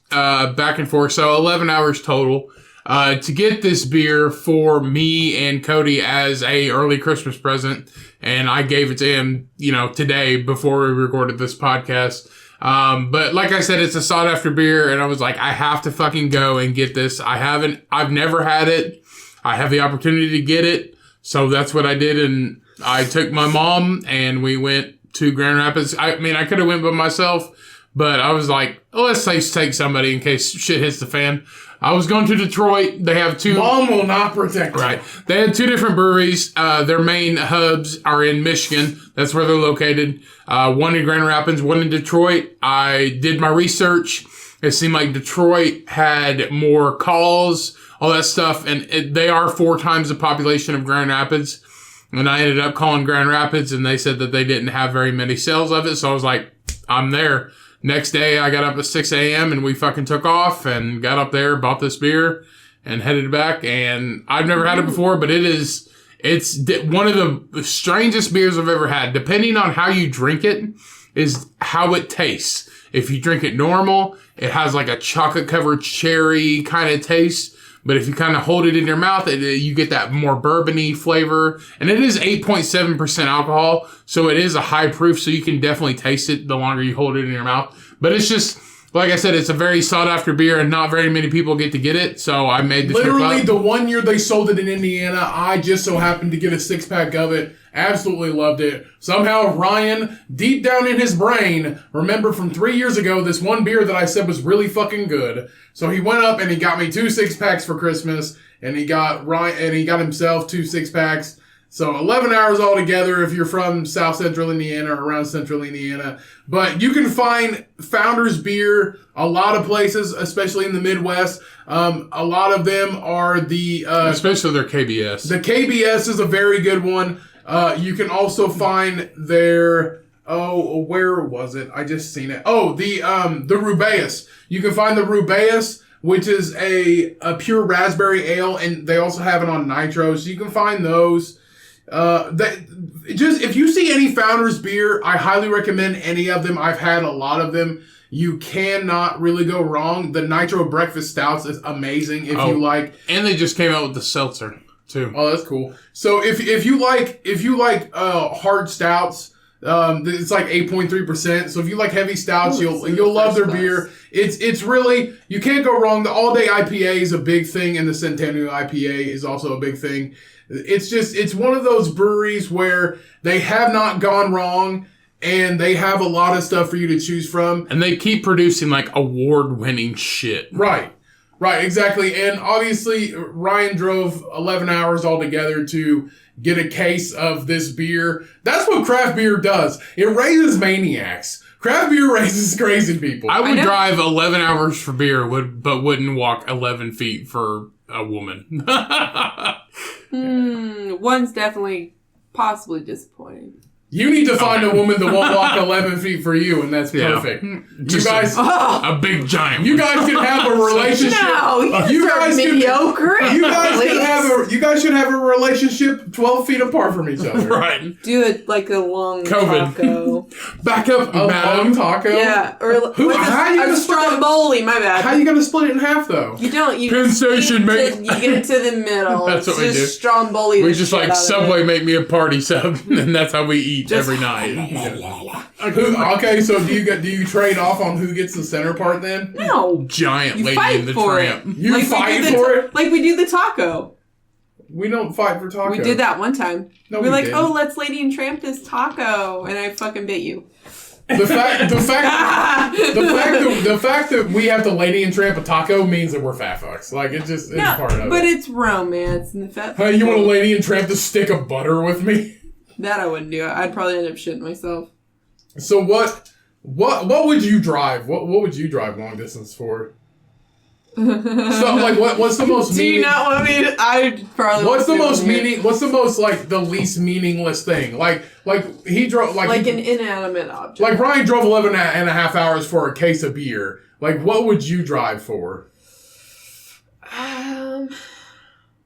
back and forth, so 11 hours total, to get this beer for me and Cody as a early Christmas present. And I gave it to him, today before we recorded this podcast. But like I said, it's a sought after beer, and I was like, I have to fucking go and get this. I've never had it. I have the opportunity to get it. So that's what I did. And I took my mom and we went to Grand Rapids. I could have went by myself, but I was like, let's take somebody in case shit hits the fan. I was going to Detroit. They have two. Mom will not protect you. Right. They had two different breweries. Their main hubs are in Michigan. That's where they're located. One in Grand Rapids, one in Detroit. I did my research. It seemed like Detroit had more calls, all that stuff. And they are 4 times the population of Grand Rapids. And I ended up calling Grand Rapids, and they said that they didn't have very many sales of it. So I was like, I'm there. Next day, I got up at 6 a.m. and we fucking took off and got up there, bought this beer, and headed back. And I've never had it before, but it's one of the strangest beers I've ever had. Depending on how you drink it, is how it tastes. If you drink it normal, it has like a chocolate-covered cherry kind of taste. But if you kind of hold it in your mouth, you get that more bourbon-y flavor. And it is 8.7% alcohol, so it is a high proof, so you can definitely taste it the longer you hold it in your mouth. But it's Like I said, it's a very sought after beer, and not very many people get to get it. So I made the Literally, trip the one year they sold it in Indiana, I just so happened to get a 6-pack of it. Absolutely loved it. Somehow Ryan, deep down in his brain, remembered from 3 years ago this one beer that I said was really fucking good. So he went up and he got me 2 6-packs for Christmas, and he got himself 2 6-packs. So 11 hours altogether if you're from South Central Indiana or around Central Indiana. But you can find Founders beer a lot of places, especially in the Midwest. A lot of them are especially their KBS. The KBS is a very good one. You can also find their, where was it? I just seen it. Oh, the Rhinegeist. You can find the Rhinegeist, which is a pure raspberry ale, and they also have it on nitro, so you can find those. If you see any Founders beer, I highly recommend any of them. I've had a lot of them. You cannot really go wrong. The Nitro Breakfast Stouts is amazing if you like. And they just came out with the seltzer too. Oh, that's cool. So if you like hard stouts, it's like 8.3%. So if you like heavy stouts, you'll love their beer. It's really, you can't go wrong. The All Day IPA is a big thing, and the Centennial IPA is also a big thing. It's one of those breweries where they have not gone wrong, and they have a lot of stuff for you to choose from. And they keep producing like award-winning shit. Right, exactly. And obviously, Ryan drove 11 hours altogether to get a case of this beer. That's what craft beer does. It raises maniacs. Craft beer raises crazy people. I would drive 11 hours for beer, but wouldn't walk 11 feet for a woman. One's definitely possibly disappointing. You need to find a woman that won't walk 11 feet for you, and that's perfect. Just you guys, a big giant. You guys can have a relationship. No, you guys mediocre. You guys should have a relationship 12 feet apart from each other. Right. Do it like a long COVID. taco. Back up, a long taco. Yeah, or a stromboli. My bad. How you gonna split it in half though? You don't. You Penn Station, mate. You get it to the middle. That's what we do. Stromboli. We just like Subway make me a party sub, and that's how we eat every night. Okay, so do you trade off on who gets the center part then? No. Giant You Lady fight in the for Tramp. it. You fight for it? Like we do the taco. We don't fight for taco. We did that one time. No, we're like, didn't. oh, let's Lady and Tramp this taco, and I fucking bit you. The fact that we have to Lady and Tramp a taco means that we're fat fucks. Like it's part of it. But it's romance and the fat. Hey, you want to Lady and Tramp the stick of butter with me? That I wouldn't do. I'd probably end up shitting myself. So what would you drive? What would you drive long distance for? So like what's the most Do you not want me to? I probably. What's the most meaning? What's the most like the least meaningless thing? Like he drove like an inanimate object. Like Ryan drove 11 and a half hours for a case of beer. Like what would you drive for?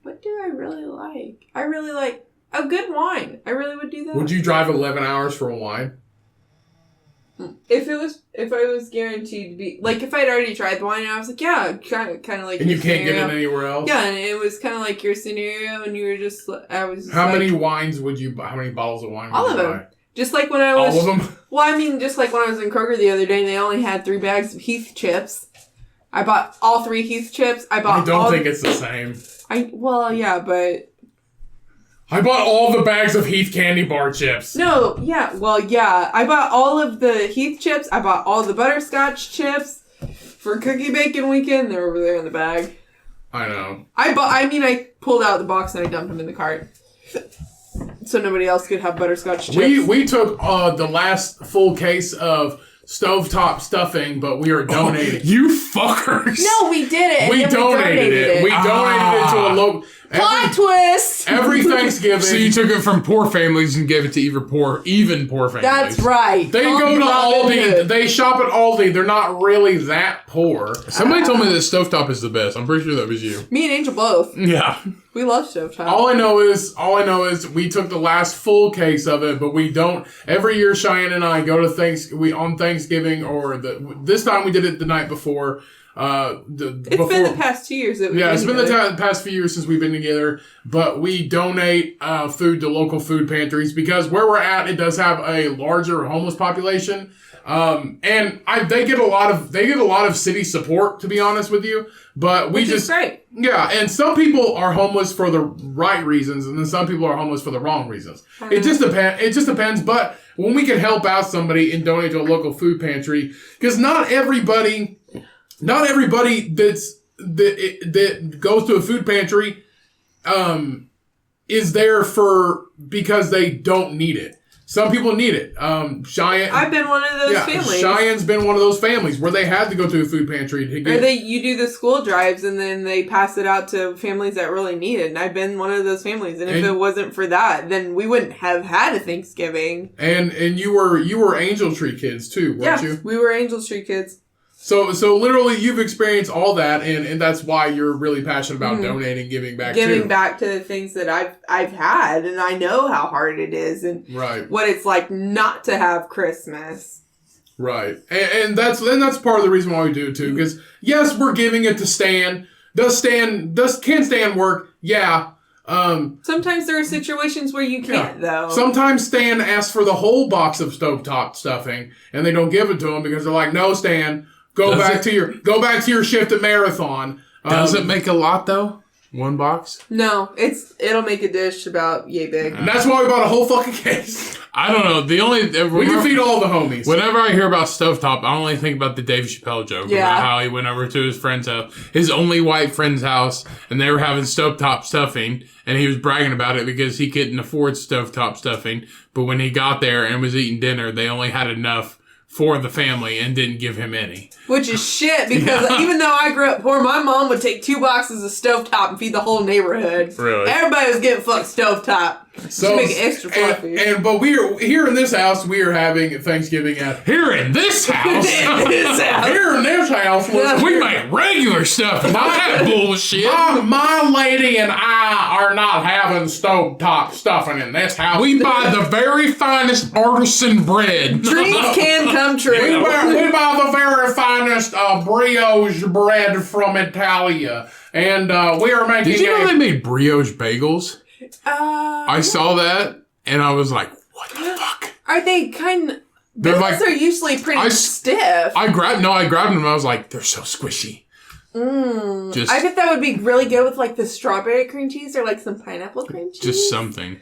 What do I really like? I really like a good wine. I really would do that. Would you drive 11 hours for a wine? If I was guaranteed to be like, if I'd already tried the wine, and I was like, yeah, kind of like. And you can't scenario. get it anywhere else. Yeah, and it was kind of like your scenario, and you were just. I was. Just how like, many wines would you? How many bottles of wine? All would of you them. buy? Just like when I was. All of them. Well, I mean, just like when I was in Kroger the other day, and they only had 3 bags of Heath chips. I bought all 3 Heath chips. I don't think it's the same. Yeah, but. I bought all the bags of Heath candy bar chips. No, yeah, yeah. I bought all of the Heath chips. I bought all the butterscotch chips for Cookie Bacon Weekend. They're over there in the bag. I know. I pulled out the box and I dumped them in the cart. So nobody else could have butterscotch chips. We took the last full case of stovetop stuffing, but we are donating. You fuckers! No, we did it. We donated it. We donated it to a local. Plot twist! Every Thanksgiving. So you took it from poor families and gave it to even poor families. That's right. They go to Aldi. They shop at Aldi. They're not really that poor. Somebody told me that stovetop is the best. I'm pretty sure that was you. Me and Angel both. Yeah. We love stovetop. All I know is we took the last full case of it, but we don't. Every year, Shyanne and I go to on Thanksgiving, or this time we did it the night before. It's been the past 2 years that we've been it's been together. the past few years since we've been together. But we donate food to local food pantries because where we're at, it does have a larger homeless population. And they get a lot of city support, to be honest with you. But Which is great. Yeah, and some people are homeless for the right reasons, and then some people are homeless for the wrong reasons. It just depends. But when we can help out somebody and donate to a local food pantry, because not everybody that goes to a food pantry is there because they don't need it. Some people need it. Cheyenne. I've been one of those families. Cheyenne's been one of those families where they had to go to a food pantry to get. Or you do the school drives and then they pass it out to families that really need it. And I've been one of those families. And if it wasn't for that, then we wouldn't have had a Thanksgiving. And you were Angel Tree kids too, weren't you? We were Angel Tree kids. So literally you've experienced all that, and that's why you're really passionate about donating, giving back to the things that I've had, and I know how hard it is, and what it's like not to have Christmas. Right, and that's part of the reason why we do it too. Because yes, we're giving it to Stan. Can Stan work? Yeah. Sometimes there are situations where you can't, though. Sometimes Stan asks for the whole box of stovetop stuffing, and they don't give it to him because they're like, "No, Stan, go back to your shift at Marathon." Does it make a lot though? One box? No, it'll make a dish about yay big. And that's why we bought a whole fucking case. I don't know. We can feed all the homies. Whenever I hear about stovetop, I only think about the Dave Chappelle joke about how he went over to his friend's house, his only white friend's house, and they were having stovetop stuffing, and he was bragging about it because he couldn't afford stovetop stuffing. But when he got there and was eating dinner, they only had enough for the family and didn't give him any. Which is shit, because even though I grew up poor, my mom would take 2 boxes of stovetop and feed the whole neighborhood. Really? Everybody was getting fucked stovetop. So make it extra fluffy. But we're here in this house. We are having Thanksgiving at here in this house. Here in this house, we make regular stuff. Not that bullshit. My lady and I are not having stovetop stuffing in this house. We buy the very finest artisan bread. Dreams can come true. We buy the very finest brioche bread from Italia, and we are making. Did you know they made brioche bagels? I I saw that and I was like, what the fuck? Are they bagels are usually pretty stiff. I grabbed them and I was like, they're so squishy. I bet that would be really good with like the strawberry cream cheese or like some pineapple cream cheese. Just something.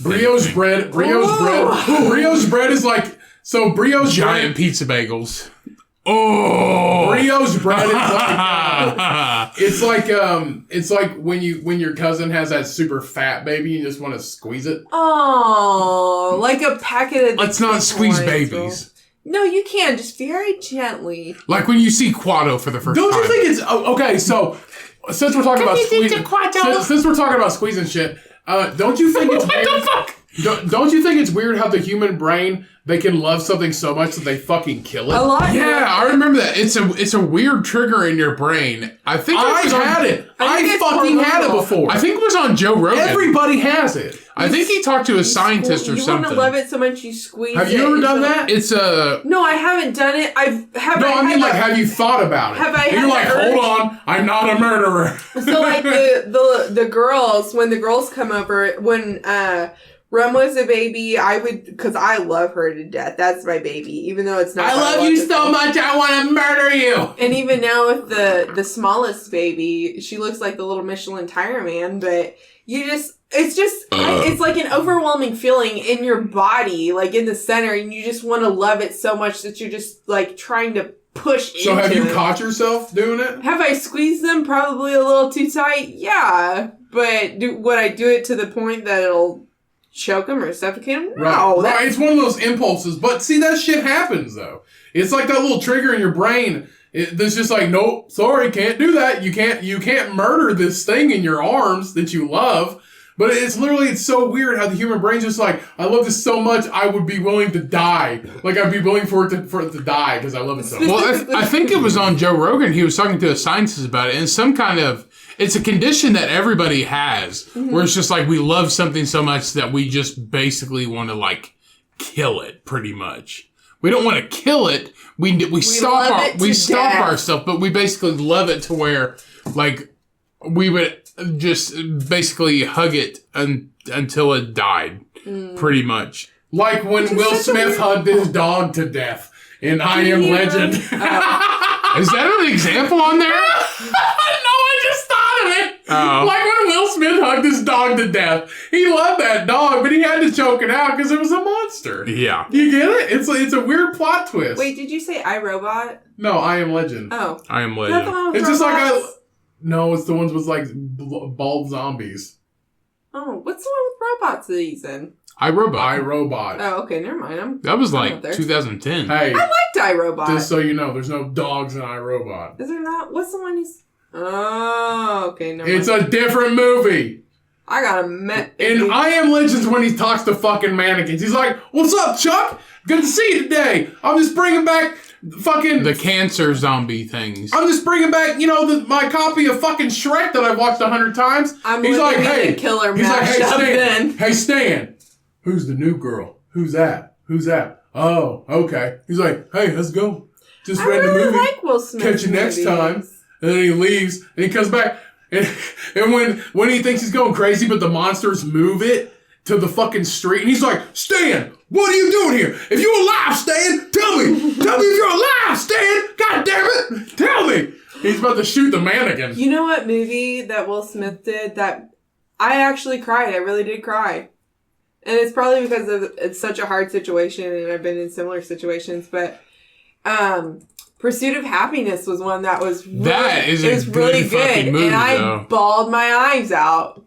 Brioche bread is like, so brioche giant bread, pizza bagels. Oh, brioche bread is like it's like when your cousin has that super fat baby, you just want to squeeze it. Oh, like a packet of. Let's not squeeze babies. No, you can, just very gently. Like when you see Quado for the first time. Don't you think it's okay? So since we're talking about squeezing shit, don't you think it's what weird? the fuck? Don't you think it's weird how the human brain, they can love something so much that they fucking kill it? A lot. Yeah, I remember that. It's a weird trigger in your brain. I think I had it. I fucking had it before. I think it was on Joe Rogan. Everybody has it. I think he talked to a scientist or something. You want to love it so much you squeeze it. Have you ever done that? It's a... No, I haven't done it. Have you thought about it? Have I You're had like, the urge? hold on, I'm not a murderer. So like the girls, when the girls come over, when Rum was a baby, because I love her to death. That's my baby, even though it's not. I love you so much, I want to murder you. And even now with the smallest baby, she looks like the little Michelin tire man, but it's like an overwhelming feeling in your body, like in the center, and you just want to love it so much that you're just like trying to push into it. So have you caught yourself doing it? Have I squeezed them? Probably a little too tight, yeah. But would I do it to the point that it'll choke them or suffocate them? No. Right. It's one of those impulses. But see, that shit happens, though. It's like that little trigger in your brain that's just like, nope, sorry, can't do that. You can't murder this thing in your arms that you love. But it's so weird how the human brain's just like, I love this so much, I would be willing to die. Like, I'd be willing for it to die because I love it so much. Well, I think it was on Joe Rogan. He was talking to a scientist about it. And it's a condition that everybody has, where it's just like we love something so much that we just basically want to like kill it, pretty much. we don't want to kill it. We stop ourselves, but we basically love it to where like we would just basically hug it until it died, pretty much. Like when Will Smith hugged his dog to death in I Am Legend. Is that an example on there? No, I just thought of it. Oh. Like when Will Smith hugged his dog to death. He loved that dog, but he had to choke it out because it was a monster. Yeah. You get it? It's a weird plot twist. Wait, did you say iRobot? No, I Am Legend. Oh. I Am Is that the Legend. one with It's just like robots? No, it's the ones with like bald zombies. Oh, what's the one with robots that he's in? iRobot. iRobot. Oh, okay, never mind. That was I'm like up there. 2010. Hey, I liked iRobot. just so you know, there's no dogs in iRobot. Is there not? What's the one he's... Oh, okay, never It's mind. a different movie. I got a In I Am Legends, when he talks to fucking mannequins, he's like, "What's up, Chuck? Good to see you today. I'm just bringing back fucking The cancer zombie things. I'm just bringing back, my copy of fucking Shrek that I've watched 100 times." I'm he's like, living in "Hey, a killer he's like, hey, mashup Stan. then." Hey, Stan. Who's the new girl? Who's that? Who's that? Oh, okay." He's like, "Hey, let's go. Just I read the really movie. like Will Smith. Catch you next time." And then he leaves, and he comes back, and when he thinks he's going crazy, but the monsters move it to the fucking street, and he's like, "Stan, what are you doing here? If you're alive, Stan, tell me if you're alive, Stan. God damn it, tell me." He's about to shoot the mannequin. You know what movie that Will Smith did that I actually cried? I really did cry. And it's probably because it's such a hard situation, and I've been in similar situations, but Pursuit of Happiness was one that was really, That is a it was good really fucking good, movie, and I though. bawled my eyes out.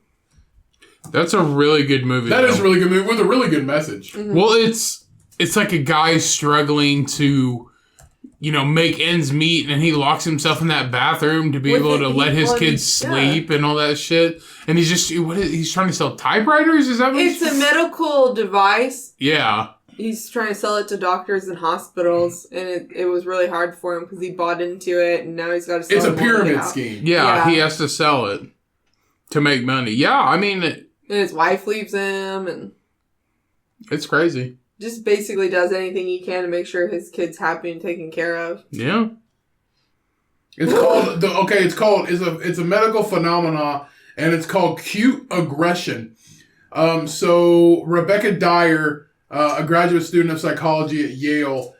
That's a really good movie. That though. is a really good movie with a really good message. Mm-hmm. Well, it's like a guy struggling to, make ends meet, and he locks himself in that bathroom to be able to let his kids sleep and all that shit. And he's just he's trying to sell typewriters. Is that what It's a medical device. Yeah. He's trying to sell it to doctors and hospitals, and it was really hard for him because he bought into it, and now he's got to sell It's it a more to get pyramid out. scheme. Yeah, he has to sell it to make money. Yeah, I mean, And his wife leaves him, and it's crazy. just basically does anything he can to make sure his kid's happy and taken care of. Yeah. It's called it's a medical phenomena, and it's called cute aggression. So Rebecca Dyer, a graduate student of psychology at Yale,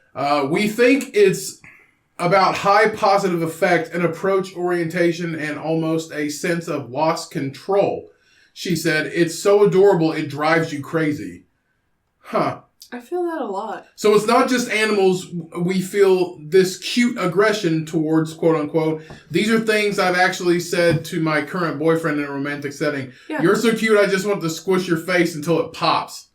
we think it's about high positive effect, an approach orientation, and almost a sense of lost control. She said, "It's so adorable, it drives you crazy." Huh. I feel that a lot. So it's not just animals. We feel this cute aggression towards, quote unquote. These are things I've actually said to my current boyfriend in a romantic setting. Yeah. "You're so cute, I just want to squish your face until it pops."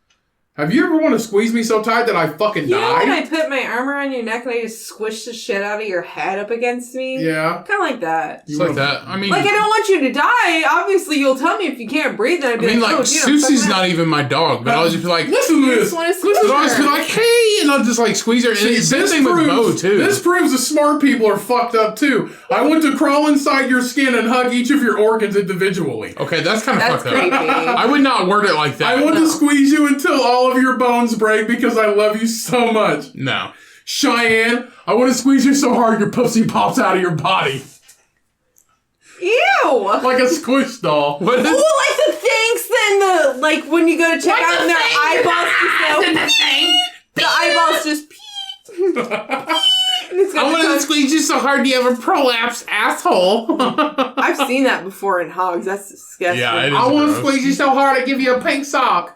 Have you ever want to squeeze me so tight that I fucking You know when die? I put my arm around your neck and I just squish the shit out of your head up against me? Yeah. Kind of like that. It's like that. I mean, Like, I don't want you to die. Obviously, you'll tell me if you can't breathe, and I'd be oh, dude, Susie's not even my dog, but I'll just be like, Listen to I this. just want to squish but I'll just be her. like, hey, and I'll just like squeeze her. And See, it's the same with Bo too. This proves the smart people are fucked up too. I want to crawl inside your skin and hug each of your organs individually. Okay, that's kind of That's fucked creepy. up. I would not word it like that. I want to squeeze you until all of your bones break because I love you so much. No. Cheyenne, I want to squeeze you so hard your pussy pops out of your body. Ew! Like a squish doll. What is Oh, like the things then like when you go to check out and their eyeballs just go, the eyeballs just and it's got I the want to tongue. squeeze you so hard you have a prolapsed asshole. I've seen that before in hogs. That's disgusting. Yeah, it is. I want to gross. squeeze you so hard I give you a pink sock.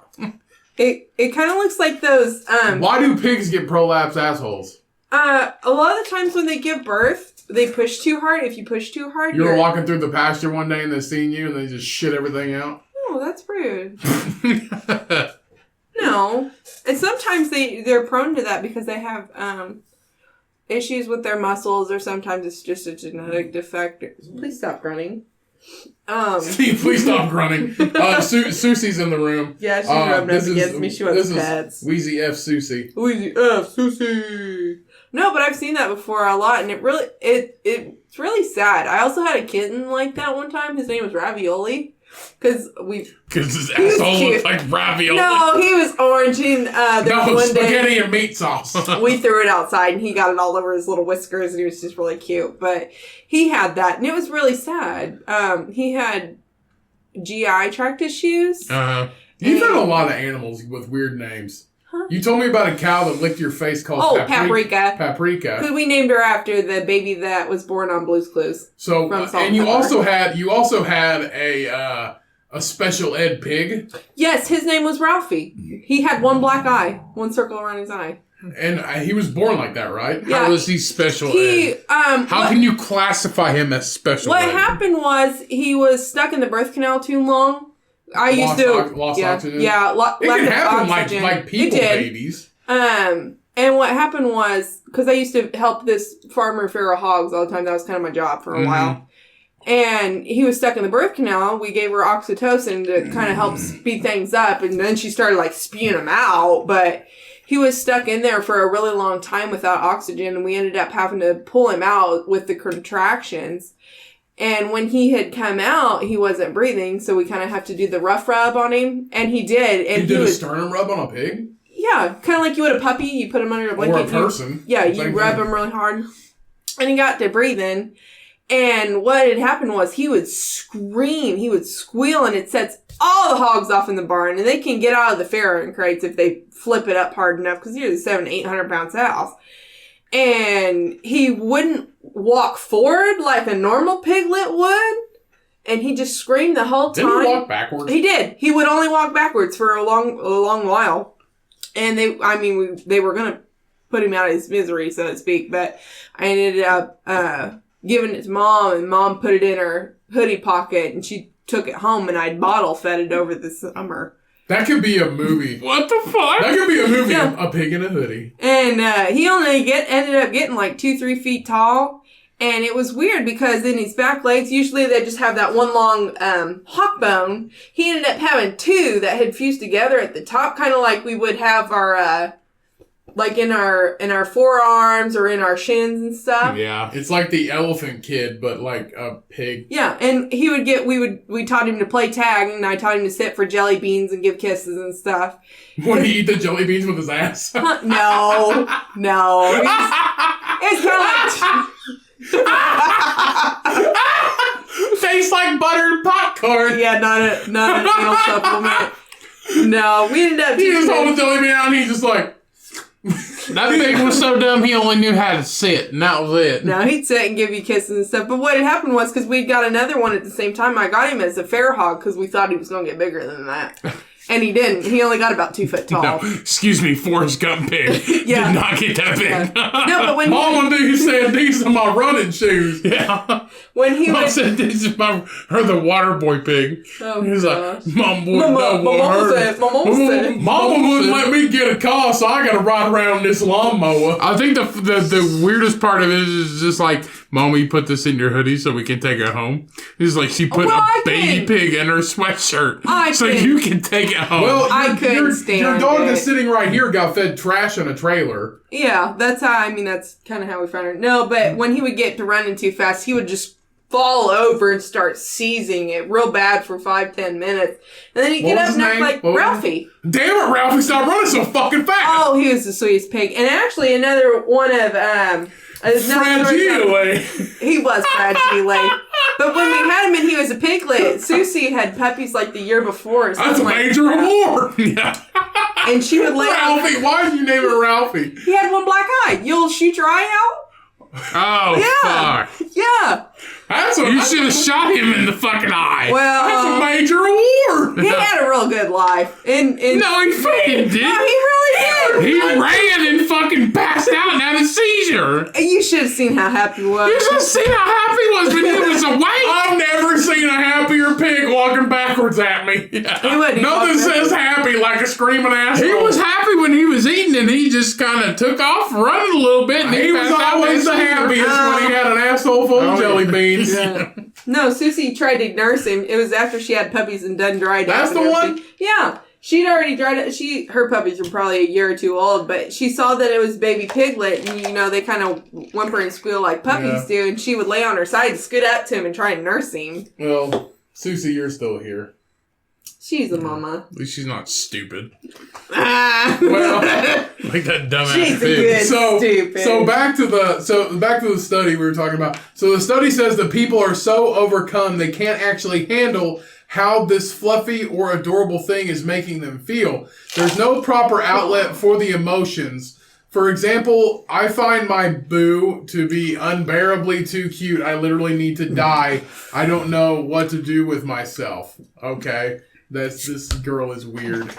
It kind of looks like those Why do pigs get prolapsed assholes? a lot of the times when they give birth, they push too hard. If you push too hard, You were walking through the pasture one day and they seen you and they just shit everything out. Oh, that's rude. No. And sometimes they're prone to that because they have issues with their muscles, or sometimes it's just a genetic defect. Please stop grunting. Steve, please stop grunting. Susie's in the room. Yeah, she's rubbing up against me. She wants this pets. is Wheezy F. Susie. Wheezy F, Susie. No, but I've seen that before a lot, and it's really sad. I also had a kitten like that one time. His name was Ravioli. Because his asshole looked like ravioli. No, he was orange. Spaghetti and meat sauce. We threw it outside, and he got it all over his little whiskers, and he was just really cute. But he had that, and it was really sad. He had GI tract issues. You've had a lot of animals with weird names. Huh? You told me about a cow that licked your face called Paprika. Paprika. Because we named her after the baby that was born on Blue's Clues. So, and you also had a special ed pig. Yes, his name was Ralphie. He had one black eye, one circle around his eye. And he was born like that, right? Yeah. How was he special ed? How can you classify him as special ed? What happened was he was stuck in the birth canal too long. Lost oxygen? Yeah, it can happen like people babies. And what happened was, because I used to help this farmer feral hogs all the time, that was kind of my job for a while. And he was stuck in the birth canal. We gave her oxytocin to kind of help speed things up, and then she started like spewing them out, but he was stuck in there for a really long time without oxygen, and we ended up having to pull him out with the contractions. And when he had come out, he wasn't breathing, so we kind of have to do the rough rub on him. And he did. And you did a sternum rub on a pig? Yeah, kind of like you would a puppy. You put him under a blanket. Or a person. You rub him really hard. And he got to breathing. And what had happened was he would scream. He would squeal, and it sets all the hogs off in the barn. And they can get out of the farrowing crates if they flip it up hard enough, because you're the 700-800 pound sows. And he wouldn't walk forward like a normal piglet would. And he just screamed the whole time. Didn't he walk backwards? He did. He would only walk backwards for a long while. And they were going to put him out of his misery, so to speak. But I ended up giving it to Mom, and Mom put it in her hoodie pocket, and she took it home, and I bottle fed it over the summer. That could be a movie. What the fuck? That could be a movie. Yeah. A pig in a hoodie. And he only ended up getting like 2-3 feet tall. And it was weird because in his back legs, usually they just have that one long hock bone. He ended up having two that had fused together at the top, kind of like we would have our like in our forearms or in our shins and stuff. Yeah, it's like the elephant kid, but like a pig. Yeah, and we taught him to play tag, and I taught him to sit for jelly beans and give kisses and stuff. Would he eat the jelly beans with his ass? No. It's kind of like... Tastes like buttered popcorn. Yeah, not an anal supplement. No, we ended up... He just hold the jelly bean out, and he's just like... That pig was so dumb he only knew how to sit, and that was it. No, he'd sit and give you kisses and stuff. But what had happened was, because we got another one at the same time, I got him as a fair hog because we thought he was going to get bigger than that. And he didn't. He only got about 2 foot tall. No, excuse me, Forrest Gump pig. Yeah. Did not get that big. Yeah. No, but when Mama he said, these are my running shoes. Yeah. When he Mom said, this is the water boy pig. Oh, he was gosh. like, Mom wouldn't know what hurt. Mama wouldn't let me get a car, so I got to ride around this lawnmower. I think the weirdest part of it is just like, Mom, you put this in your hoodie so we can take it home. It's like she put a baby pig in her sweatshirt so you can take it home. Well, I couldn't stand your dog it. that's sitting right here got fed trash in a trailer. Yeah, that's kind of how we found her. No, but when he would get to running too fast, he would just fall over and start seizing it real bad for 5-10 minutes. And then he'd get up and act like Ralphie. Damn it, Ralphie, stop running so fucking fast. Oh, he was the sweetest pig. And actually another one of... Fragile. He was fragile. But when we had him and he was a piglet, Susie had puppies like the year before. That's a major award. Yeah. And she would lay Ralphie, why did you name it Ralphie? He had one black eye. You'll shoot your eye out? Oh, fuck. Yeah. You should have shot him in the fucking eye. Well, that's a major award. He had a real good life. No, he fucking did. No, he really did. He ran and fucking passed out and had a seizure. You should have seen how happy he was. You should have seen how happy he was when he was awake. I've never seen a happier pig walking backwards at me. Yeah. Nothing says happy like a screaming asshole. He was happy when he was eating, and he just kind of took off running a little bit. And he was always the happiest when he had an asshole full of jelly beans. Yeah. No, Susie tried to nurse him. It was after she had puppies and done dried up. That's the one? Yeah. She'd already dried up. Her puppies were probably a year or two old, but she saw that it was baby piglet, and, they kind of whimper and squeal like puppies do, and she would lay on her side and scoot up to him and try and nurse him. Well, Susie, you're still here. She's a mama. At least she's not stupid. Well, Like that dumbass She's a pig. good stupid. So back to the study we were talking about. So the study says that people are so overcome they can't actually handle how this fluffy or adorable thing is making them feel. There's no proper outlet for the emotions. For example, I find my boo to be unbearably too cute. I literally need to die. I don't know what to do with myself. Okay. This girl is weird.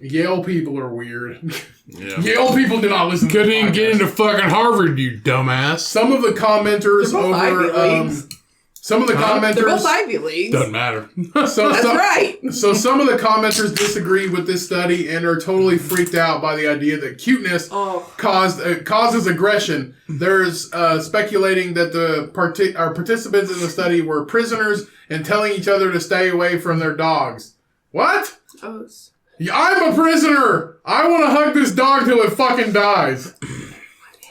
Yale people are weird. Yeah. Yale people do not listen to Couldn't the even get podcast. into fucking Harvard, you dumbass. Some of the commenters They're both Ivy over Leagues. some of the They're commenters both Ivy Leagues. Doesn't matter. so That's right. So some of the commenters disagree with this study and are totally freaked out by the idea that cuteness Oh. causes aggression. There's speculating that the participants in the study were prisoners and telling each other to stay away from their dogs. What? Oh. I'm a prisoner. I want to hug this dog till it fucking dies.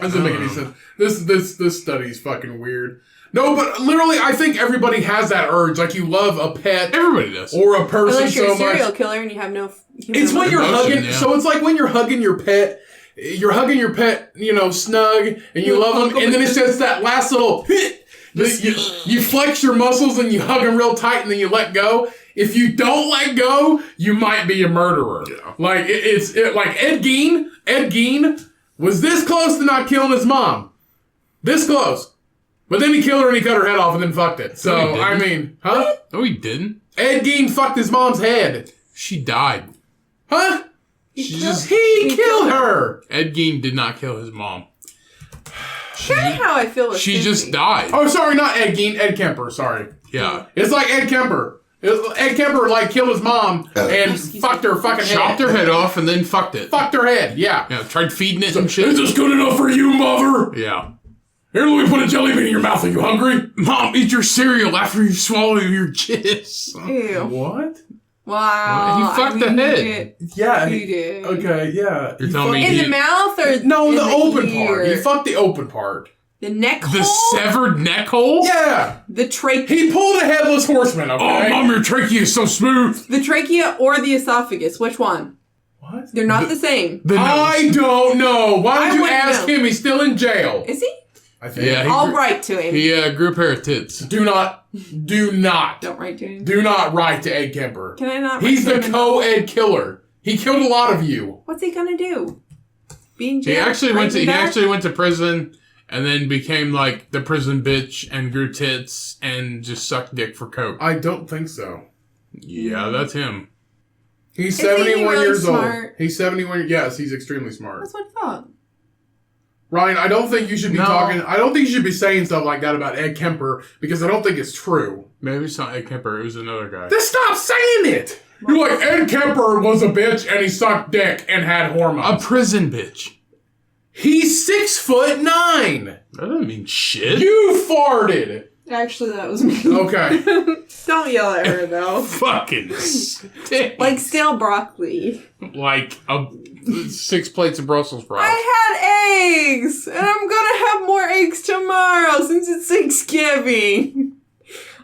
Doesn't make any sense. This study's fucking weird. No, but literally, I think everybody has that urge. Like you love a pet Everybody does. or a person Unless you're so a serial much. killer and you have no... It's when you're Emotion, hugging. yeah. So it's like when you're hugging your pet. You're hugging your pet, snug, and you love them, and then it's just that last little hit. You flex your muscles and you hug them real tight, and then you let go. If you don't let go, you might be a murderer. Yeah. Like like Ed Gein. Ed Gein was this close to not killing his mom. This close. But then he killed her and he cut her head off and then fucked it. So, No, he didn't. I mean, huh? No, he didn't. Ed Gein fucked his mom's head. She died. Huh? She just... He killed her. Ed Gein did not kill his mom. Kind of how I feel with She Susie. just died. Oh, sorry, not Ed Gein. Ed Kemper, sorry. Yeah. It's like Ed Kemper. Ed Kemper, killed his mom and fucked her fucking head. Chopped her head off and then fucked it. Fucked her head, yeah. Yeah, tried feeding it and shit. Is this good enough for you, mother? Yeah. Here, let me put a jelly bean in your mouth. Are you hungry? Mom, eat your cereal after you swallow your kiss. Ew. What? Wow. He fucked the head. Yeah. He did. Okay, yeah. You're telling me In he... the mouth or No, in the open ear? part. He fucked the open part. The neck The hole? severed neck hole? Yeah. The trachea. He pulled a headless horseman, okay? Oh, Mom, your trachea is so smooth. The trachea or the esophagus? Which one? What? They're not the same. The nose. I don't know. Why I don't you wouldn't ask know. him? He's still in jail. Is he? I think. Yeah, I'll write to him. He grew a pair of tits. Do not Don't write to him. do not write to Ed Kemper. Can I not? He's write the to him? co-ed killer. He killed a lot of you. What's he gonna do? Be in He jail? actually Write me back? went to prison and then became like the prison bitch and grew tits and just sucked dick for coke. I don't think so. Yeah, that's him. He's Isn't he 71 really years smart? old. He's 71. Yes, he's extremely smart. That's what I thought. Ryan, I don't think you should be talking. I don't think you should be saying stuff like that about Ed Kemper because I don't think it's true. Maybe it's not Ed Kemper. It was another guy. Just stop saying it. You're like, Ed Kemper was a bitch and he sucked dick and had A hormones. prison bitch. He's 6'9". That doesn't mean shit. You farted. Actually, that was me. Okay. Don't yell at her though. Fucking stink. Like stale broccoli. Like 6 plates of Brussels sprouts. I had eggs, and I'm gonna have more eggs tomorrow since it's Thanksgiving.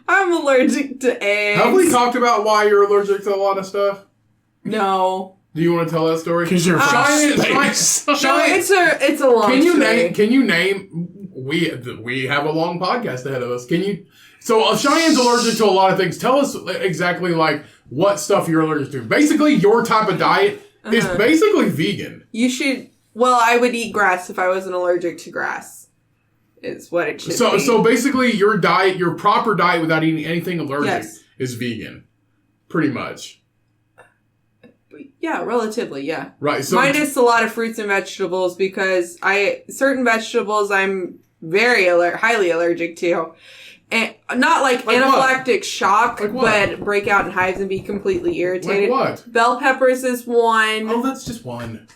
I'm allergic to eggs. Have we talked about why you're allergic to a lot of stuff? No. Do you want to tell that story? Because you're from Cheyenne- space. No, it's a long Can you story. name? Can you name? We have a long podcast ahead of us. Can you? So Cheyenne's allergic to a lot of things. Tell us exactly like what stuff you're allergic to. Basically, your type of diet is basically vegan. You should. Well, I would eat grass if I wasn't allergic to grass. Is what it should be. So basically, your diet, your proper diet without eating anything allergic, Yes. is vegan, pretty much. Yeah, relatively, yeah. Right. So Minus a lot of fruits and vegetables because certain vegetables I'm very highly allergic to. And not like Like anaphylactic shock, Like what? but break out in hives and be completely like irritated. what? Bell peppers is one. Oh, that's just one.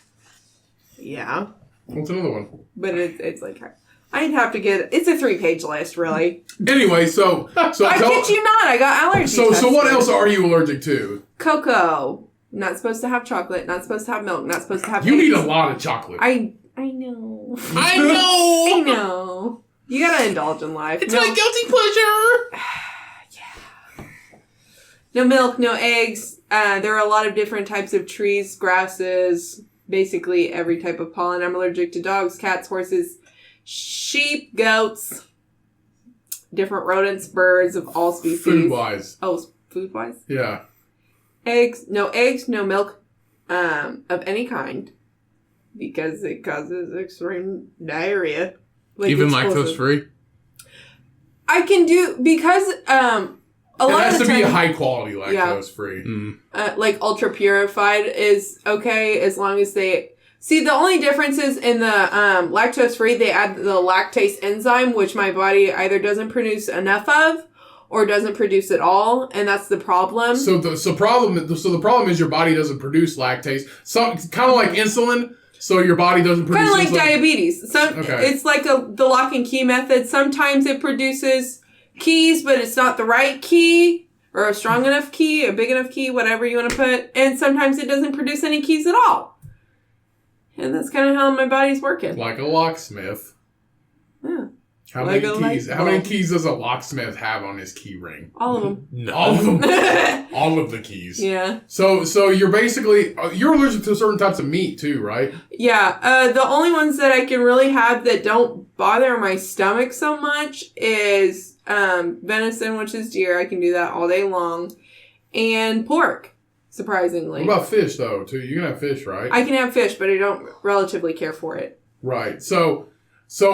Yeah. What's another one? But it's like, I'd have to it's a 3-page list, really. Anyway, so I kid you not, I got allergies. So what tested. else are you allergic to? Cocoa. Not supposed to have chocolate, not supposed to have milk, not supposed to have You need eggs. a lot of chocolate. I know. I know. I know. You gotta indulge in life. It's my guilty pleasure. No milk, no eggs. There are a lot of different types of trees, grasses, basically every type of pollen. I'm allergic to dogs, cats, horses, sheep, goats, different rodents, birds of all species. Food-wise. Oh, food-wise? Yeah. Eggs, no milk of any kind. Because it causes extreme diarrhea. Like Even lactose-free? I can do, because a lot has of the to be time, high quality lactose free. like ultra purified is okay as long as they... See, the only difference is in the lactose free, they add the lactase enzyme, which my body either doesn't produce enough of or doesn't produce at all, and that's the problem. So the problem is your body doesn't produce lactase. So kind of like insulin. So your body doesn't produce kind of like insulin. diabetes. It's like the lock and key method. Sometimes it produces keys, but it's not the right key, or a strong enough key, a big enough key, whatever you want to put. And sometimes it doesn't produce any keys at all. And that's kind of how my body's working. Like a locksmith. Yeah. How Like many keys? How many keys does a locksmith have on his key ring? All of them. No. All of them. All of the keys. Yeah. So you're basically you're allergic to certain types of meat too, right? Yeah. The only ones that I can really have that don't bother my stomach so much is venison, which is deer. I can do that all day long, and pork. Surprisingly. What about fish though? Too, you can have fish, right? I can have fish, but I don't relatively care for it. Right. So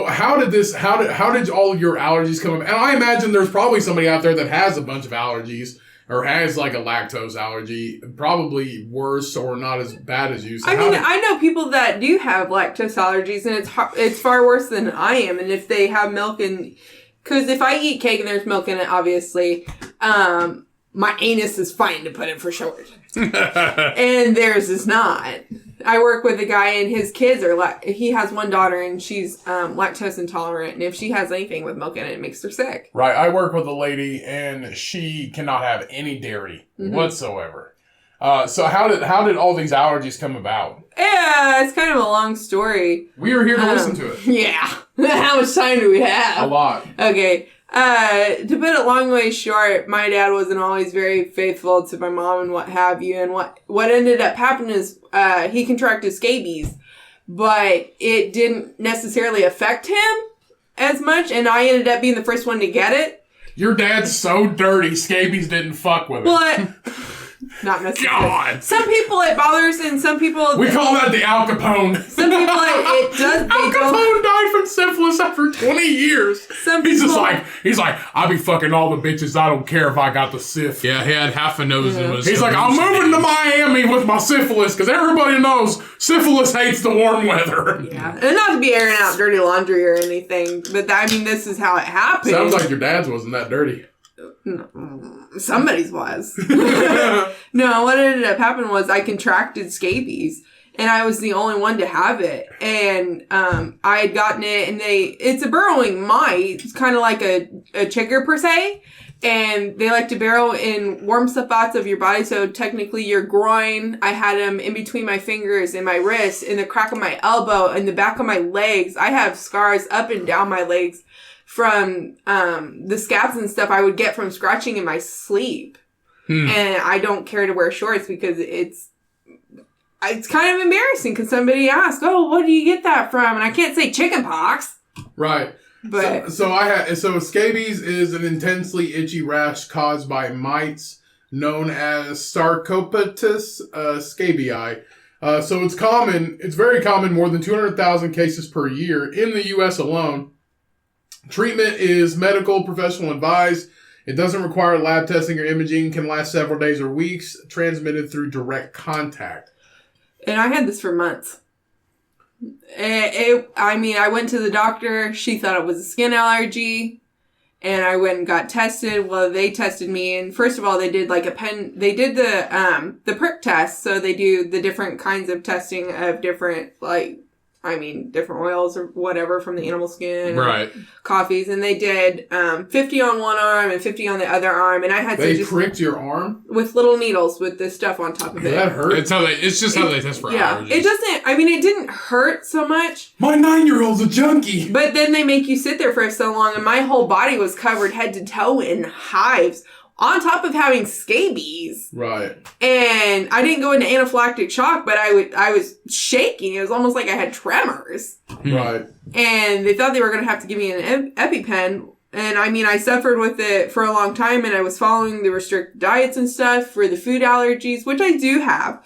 how did all of your allergies come up? And I imagine there's probably somebody out there that has a bunch of allergies or has like a lactose allergy, probably worse or not as bad as you. So I know people that do have lactose allergies, and it's far worse than I am. And if they have milk because if I eat cake and there's milk in it, obviously, my anus is fine to put in for short. And theirs is not. I work with a guy and his kids he has one daughter and she's lactose intolerant, and if she has anything with milk in it, it makes her sick. Right. I work with a lady and she cannot have any dairy whatsoever. So how did all these allergies come about? Yeah, it's kind of a long story. We were here to listen to it. Yeah. How much time do we have? A lot. Okay. To put it long way short, my dad wasn't always very faithful to my mom and what have you. And what ended up happening is he contracted scabies, but it didn't necessarily affect him as much. And I ended up being the first one to get it. Your dad's so dirty, scabies didn't fuck with him. But not necessarily. God. Some people it bothers, and some people... We call that the Al Capone. Some people it does... Al Capone died from syphilis after 20 years. He's like, I be fucking all the bitches. I don't care if I got the syph. Yeah, he had half a nose and was... He's like, I'm moving to Miami with my syphilis because everybody knows syphilis hates the warm weather. Yeah, and not to be airing out dirty laundry or anything, but this is how it happened. Sounds like your dad's wasn't that dirty. No, somebody's was. No, what ended up happening was I contracted scabies, and I was the only one to have it. And I had gotten it, and it's a burrowing mite. It's kind of like a chigger per se, and they like to burrow in warm spots of your body. So technically, your groin. I had them in between my fingers and my wrists, in the crack of my elbow, and the back of my legs. I have scars up and down my legs from the scabs and stuff I would get from scratching in my sleep. And I don't care to wear shorts because it's kind of embarrassing because somebody asked, oh, what do you get that from? And I can't say chicken pox. Right. But so scabies is an intensely itchy rash caused by mites known as Sarcoptes scabii. So it's very common, more than 200,000 cases per year in the U.S. alone. Treatment is medical, professional advised. It doesn't require lab testing or imaging, can last several days or weeks, transmitted through direct contact. And I had this for months. I went to the doctor. She thought it was a skin allergy. And I went and got tested. Well, they tested me. And first of all, they did they did the prick test. So they do the different kinds of testing of different, different oils or whatever from the animal skin. Right. Coffees. And they did 50 on one arm and 50 on the other arm. And I had They pricked your arm? With little needles with this stuff on top of it. That hurt? It's just how they test for allergies. It it didn't hurt so much. My 9-year-old's a junkie. But then they make you sit there for so long, and my whole body was covered head to toe in hives. on top of having scabies. Right. And I didn't go into anaphylactic shock, but I was shaking. It was almost like I had tremors. Right. And they thought they were going to have to give me an EpiPen. And I mean, I suffered with it for a long time, and I was following the restricted diets and stuff for the food allergies, which I do have.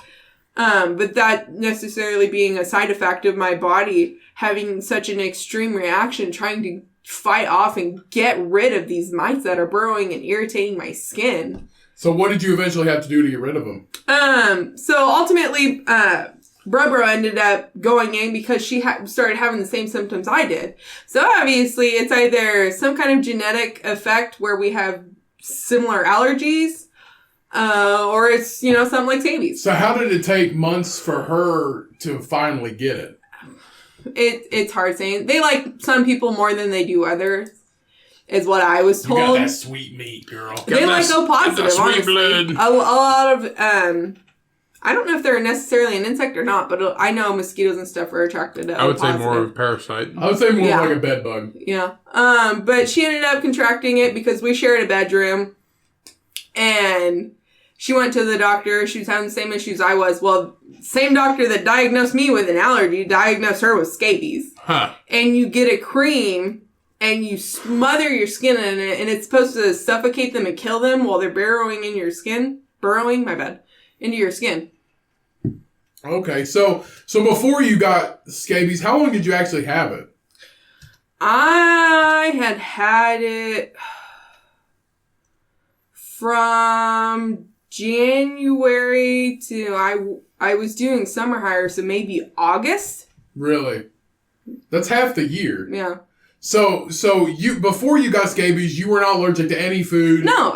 But that necessarily being a side effect of my body having such an extreme reaction, trying to fight off and get rid of these mites that are burrowing and irritating my skin. So what did you eventually have to do to get rid of them? So ultimately, Bro ended up going in because she started having the same symptoms I did. So obviously it's either some kind of genetic effect where we have similar allergies, or it's, something like scabies. So how did it take months for her to finally get it? It's hard saying. They like some people more than they do others, is what I was told. You got that sweet meat, girl. They like O positive, sweet blood. A lot of, I don't know if they're necessarily an insect or not, but I know mosquitoes and stuff are attracted to O I would say positive. more of a parasite. I would say more like a bed bug. Yeah. But she ended up contracting it because we shared a bedroom, and she went to the doctor. She was having the same issues I was. Well, same doctor that diagnosed me with an allergy diagnosed her with scabies. Huh. And you get a cream and you smother your skin in it, and it's supposed to suffocate them and kill them while they're burrowing in your skin. Into your skin. Okay, so before you got scabies, how long did you actually have it? I had it from January to I was doing summer hire, so maybe August. Really? That's half the year. Yeah. So you before you got scabies, you were not allergic to any food? No,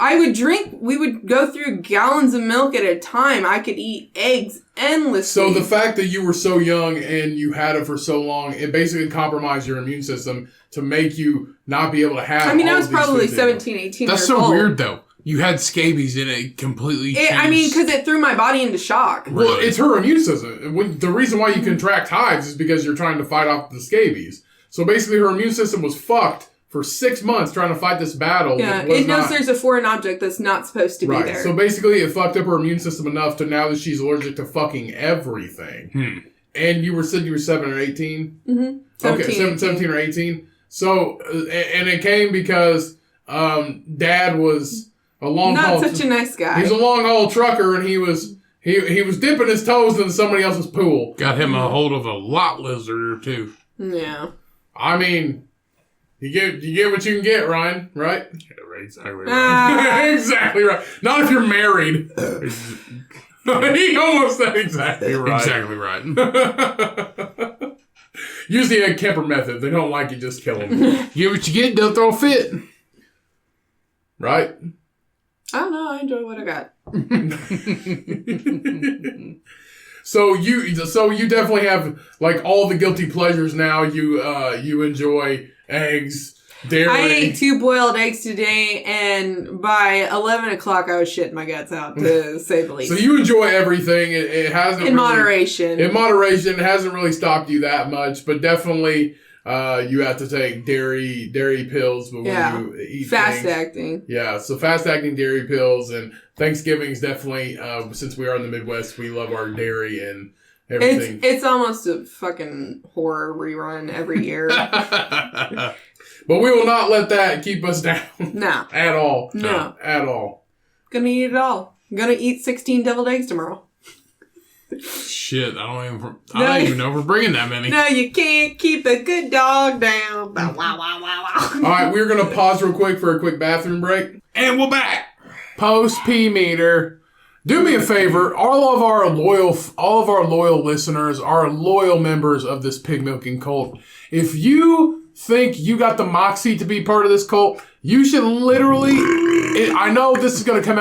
we would go through gallons of milk at a time. I could eat eggs endlessly. So the fact that you were so young and you had it for so long, it basically compromised your immune system to make you not be able to have I was probably 17, 18 That's years so old. weird, though. You had scabies and it completely changed. Because it threw my body into shock. Well, it's her immune system. The reason why you contract hives is because you're trying to fight off the scabies. So basically her immune system was fucked for 6 months trying to fight this battle. Yeah, it knows there's a foreign object that's not supposed to be there. So basically it fucked up her immune system enough to now that she's allergic to fucking everything. And you said you were 7 or 18? Mm-hmm. 17 or 18. So, and it came because Dad was a long haul. Not such a nice guy. He's a long haul trucker, and he was dipping his toes in somebody else's pool. Got him a hold of a lot lizard or two. Yeah. I mean, you get what you can get, Ryan, right? Yeah, right, exactly right. Exactly right. Not if you're married. He almost said exactly right. Exactly right. Use the Kemper method. They don't like you, just kill them. Get what you get, don't throw a fit. Right? I don't know. I enjoy what I got. So you definitely have like all the guilty pleasures now. You enjoy eggs, dairy. I ate 2 boiled eggs today, and by 11 o'clock I was shitting my guts out, to say the least. So you enjoy everything. It hasn't in moderation. In moderation, it hasn't really stopped you that much, but definitely you have to take dairy pills before you eat fast things. acting. Yeah, so fast acting dairy pills, and Thanksgiving is definitely since we are in the Midwest, we love our dairy and everything. It's almost a fucking horror rerun every year. But we will not let that keep us down. No. At all. No. At all. Gonna eat it all. I'm gonna eat 16 deviled eggs tomorrow. Shit, I don't even know if we're bringing that many. No, you can't keep a good dog down. Wow, wow, wow, wow. All right, we're going to pause real quick for a quick bathroom break. And we're back. Post P meter. Do me a favor, all of our loyal listeners, our loyal members of this pig milking cult, if you think you got the moxie to be part of this cult, you should literally, I know this is going to come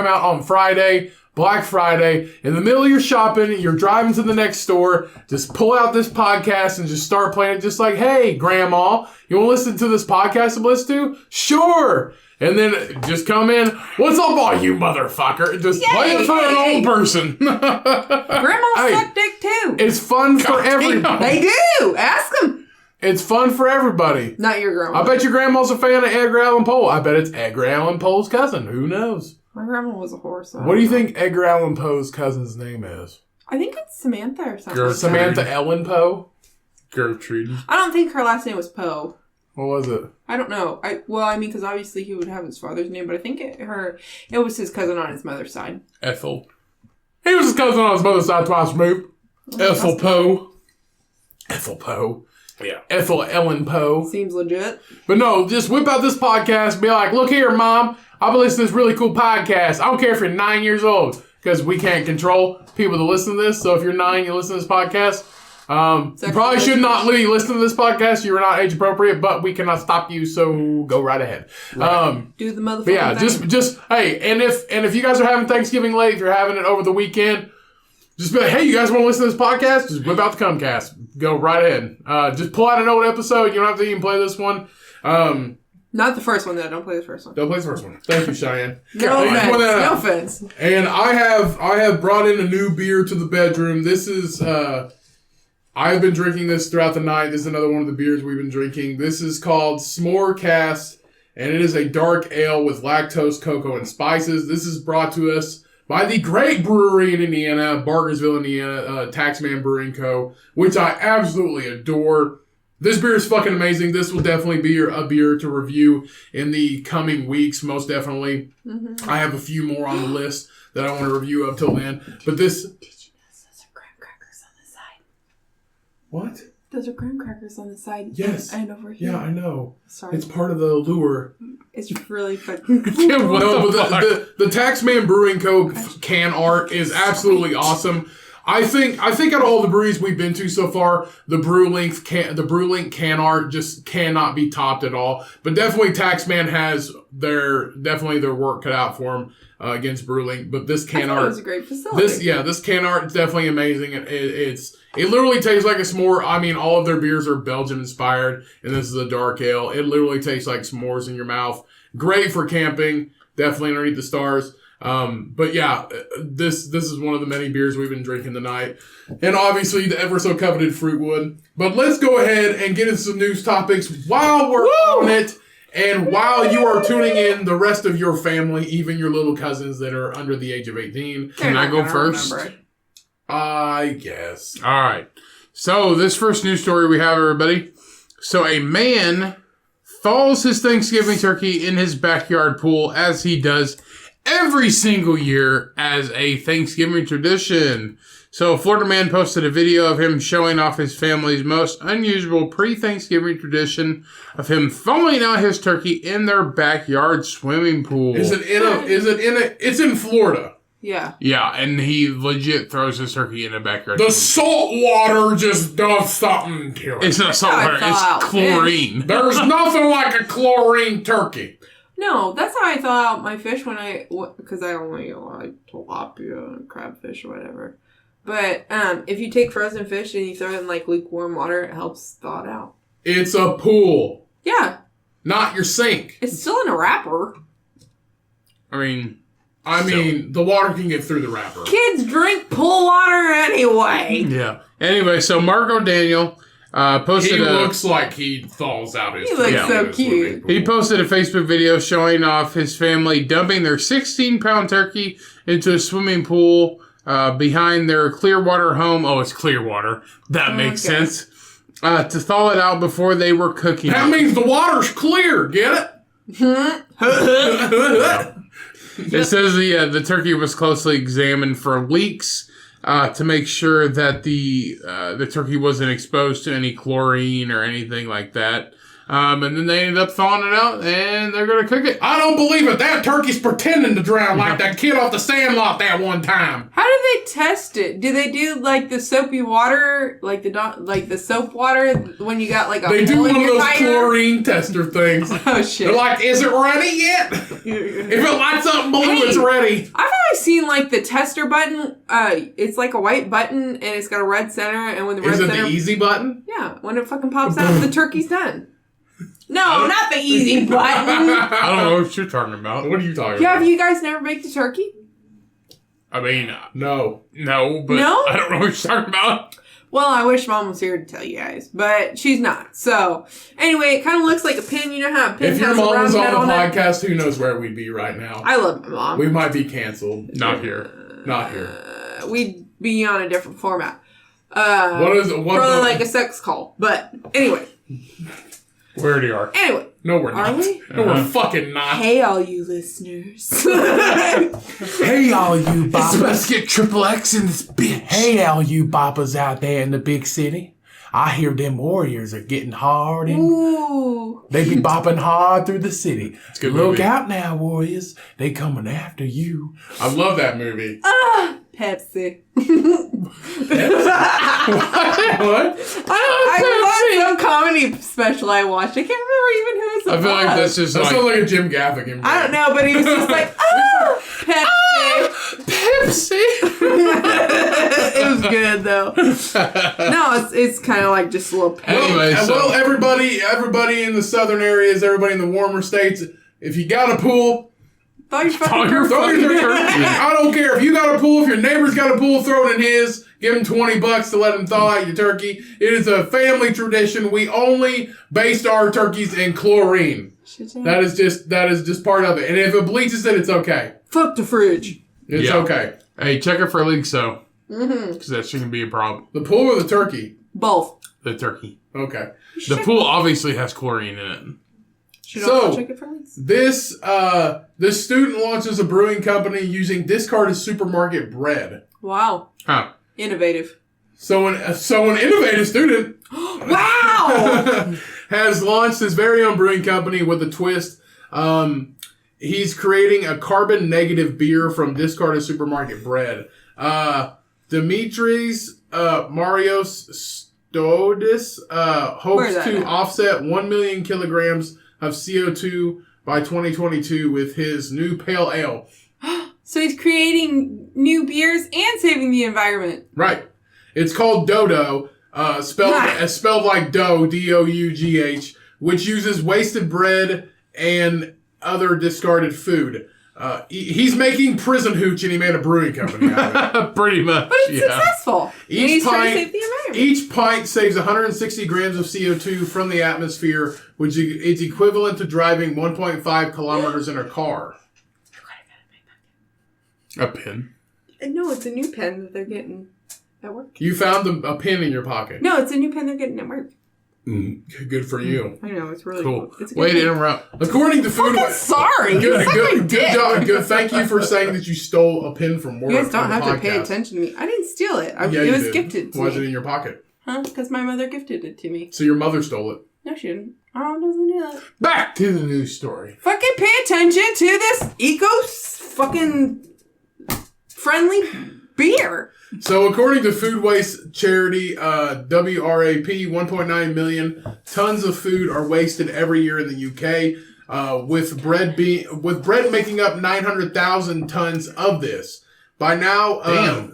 out on Friday, Black Friday, in the middle of your shopping, you're driving to the next store, just pull out this podcast and just start playing it, just like, hey, Grandma, you want to listen to this podcast to listen to? Sure! And then just come in, what's up, all you motherfucker? Just play it for an old person. Grandmas suck dick too. It's fun for everybody. They do. Ask them. It's fun for everybody. Not your grandma. I bet your grandma's a fan of Edgar Allan Poe. I bet it's Edgar Allan Poe's cousin. Who knows? My grandma was a horse. So What do you think Edgar Allan Poe's cousin's name is? I think it's Samantha or something. Girl, Samantha Ellen Poe? Gertrude. I don't think her last name was Poe. What was it? I don't know. Because obviously he would have his father's name, but I think it was his cousin on his mother's side. Ethel. He was his cousin on his mother's side twice removed. Ethel Poe. Ethel Poe. Yeah. Ethel Ellen Poe. Seems legit. But no, just whip out this podcast and be like, look here, Mom. I've been listening to this really cool podcast. I don't care if you're 9 years old, because we can't control people to listen to this. So if you're 9, you listen to this podcast, you probably should not listen to this podcast. You are not age appropriate, but we cannot stop you, so go right ahead. Right. Do the motherfucking yeah, thing. just hey, and if you guys are having Thanksgiving late, if you're having it over the weekend, just be like, hey, you guys want to listen to this podcast? Just whip out the Cumcast. Go right ahead. Just pull out an old episode. You don't have to even play this one. Not the first one, though. Don't play the first one. Don't play the first one. Thank you, Shyanne. No offense. No offense. And I have brought in a new beer to the bedroom. This is I've been drinking this throughout the night. This is another one of the beers we've been drinking. This is called S'morecast, and it is a dark ale with lactose, cocoa, and spices. This is brought to us by the great brewery in Indiana, Bargersville, Indiana, Taxman Brewing Co., which I absolutely adore. This beer is fucking amazing. This will definitely be a beer to review in the coming weeks, most definitely. Mm-hmm. I have a few more on the list that I want to review up till then. But this... Did you notice those are graham crackers on the side? What? Those are graham crackers on the side. Yes. And over here. Yeah, I know. Sorry. It's part of the lure. It's really fucking... No, but the Taxman Brewing Co. can art is absolutely awesome. I think out of all the breweries we've been to so far, the Brewlink can art just cannot be topped at all. But definitely Taxman has their work cut out for them against Brewlink. But this can art, it was a great facility. This can art is definitely amazing. It literally tastes like a s'more. I mean, all of their beers are Belgian inspired, and this is a dark ale. It literally tastes like s'mores in your mouth. Great for camping. Definitely underneath the stars. But yeah, this is one of the many beers we've been drinking tonight. And obviously the ever so coveted Fruitwood. But let's go ahead and get into some news topics while we're on it. And while you are tuning in the rest of your family, even your little cousins that are under the age of 18. Can I go first? I guess. All right. So this first news story we have, everybody. So a man thaws his Thanksgiving turkey in his backyard pool, as he does every single year as a Thanksgiving tradition. So a Florida man posted a video of him showing off his family's most unusual pre-Thanksgiving tradition of him thawing out his turkey in their backyard swimming pool. It's in Florida. Yeah. Yeah, and he legit throws his turkey in the backyard. The salt water just does something to it. It's not salt water, it's chlorine. There's nothing like a chlorine turkey. No, that's how I thaw out my fish because I only like tilapia and crabfish or whatever. But if you take frozen fish and you throw it in like lukewarm water, it helps thaw it out. It's a pool. Yeah. Not your sink. It's still in a wrapper. I mean, the water can get through the wrapper. Kids drink pool water anyway. Yeah. Anyway, so Marco Daniel posted he looks like he thaws out his... He looks so cute. He posted a Facebook video showing off his family dumping their 16-pound turkey into a swimming pool behind their Clearwater home. Oh, it's Clearwater. That makes sense. To thaw it out before they were cooking. That means the water's clear. Get it? It says the turkey was closely examined for leaks to make sure that the turkey wasn't exposed to any chlorine or anything like that. And then they ended up thawing it out, and they're going to cook it. I don't believe it. That turkey's pretending to drown like that kid off the Sandlot that one time. How do they test it? Do they do like the soapy water, like the soap water when you got like a They do hole one in of your those tire? Chlorine tester things. Oh shit! They're like, is it ready yet? If it lights up blue, it's ready. I've always seen like the tester button. It's like a white button and it's got a red center. And when the red center, the easy button? Yeah, when it fucking pops out, the turkey's done. No, not the easy button. I don't know what you're talking about. What are you talking about? Yeah, have you guys never baked a turkey? I mean, no, but No? I don't know what you're talking about. Well, I wish Mom was here to tell you guys, but she's not. So, anyway, it kind of looks like a pin. You know how a pin If your has a mom round was on nut the on it? podcast, who knows where we'd be right now? I love my mom. We might be canceled. Not here. Not here. We'd be on a different format. What is it? Probably like a sex call. But, anyway. We already are. Anyway. No, we're not. Are we? No, we're fucking not. Hey, all you listeners. Hey, all you boppers. Let's get triple X in this bitch. Hey, all you boppers out there in the big city. I hear them warriors are getting hard and Ooh. they be bopping hard through the city. a good Look movie. out now, warriors. They coming after you. I love that movie. Pepsi. What? I watched some comedy special I watched. I can't remember even who it was. I feel like that's just That like sounds like a Jim Gaffigan. I don't know, but he was just like, Pepsi. Pepsi. It was good though. No, it's kind of like just a little Pepsi. Anyway, so everybody in the southern areas, everybody in the warmer states, if you got a pool, Throw your fucking your throw turkey. your turkey. I don't care if you got a pool, if your neighbor's got a pool, throw it in his. Give him $20 to let him thaw out your turkey. It is a family tradition. We only based our turkeys in chlorine. That is just part of it. And if it bleaches it, it's okay. Fuck the fridge. It's Yeah. okay. Hey, check it for leaks, though. Because that shouldn't be a problem. The pool or the turkey? Both. The turkey. Okay. The pool obviously has chlorine in it. Should So- also check it for leaks. This student launches a brewing company using discarded supermarket bread. Wow. Huh. Innovative. So an innovative student Wow! has launched his very own brewing company with a twist. He's creating a carbon negative beer from discarded supermarket bread. Dimitri's Marios Stodis hopes that to at? offset 1 million kilograms of CO2 by 2022 with his new pale ale. So he's creating new beers and saving the environment. Right. It's called Dodo, spelled like dough, D-O-U-G-H, which uses wasted bread and other discarded food. He's making prison hooch and he made a brewing company out of it. Pretty much, But it's successful. And he's trying to save the environment. Each pint saves 160 grams of CO2 from the atmosphere, which is equivalent to driving 1.5 kilometers in a car. A pin. No, it's a new pen that they're getting at work. You found a pin in your pocket. No, it's a new pen they're getting at work. Good for you. I know, it's really Cool. cool. It's a good Way to pen. interrupt. According to Food Fucking sorry. Good job. Good. Thank you for saying that you stole a pin from work. You guys don't on the have to pay podcast. attention to me. I didn't steal it. Yeah, it you was did. gifted to Why is it me. in your pocket? Huh? Because my mother gifted it to me. So your mother stole it. No, she didn't. Oh, doesn't do that. Back to the news story. Fucking pay attention to this fucking friendly beer. So according to food waste charity WRAP, 1.9 million tons of food are wasted every year in the UK, with bread making up 900,000 tons of this. By now,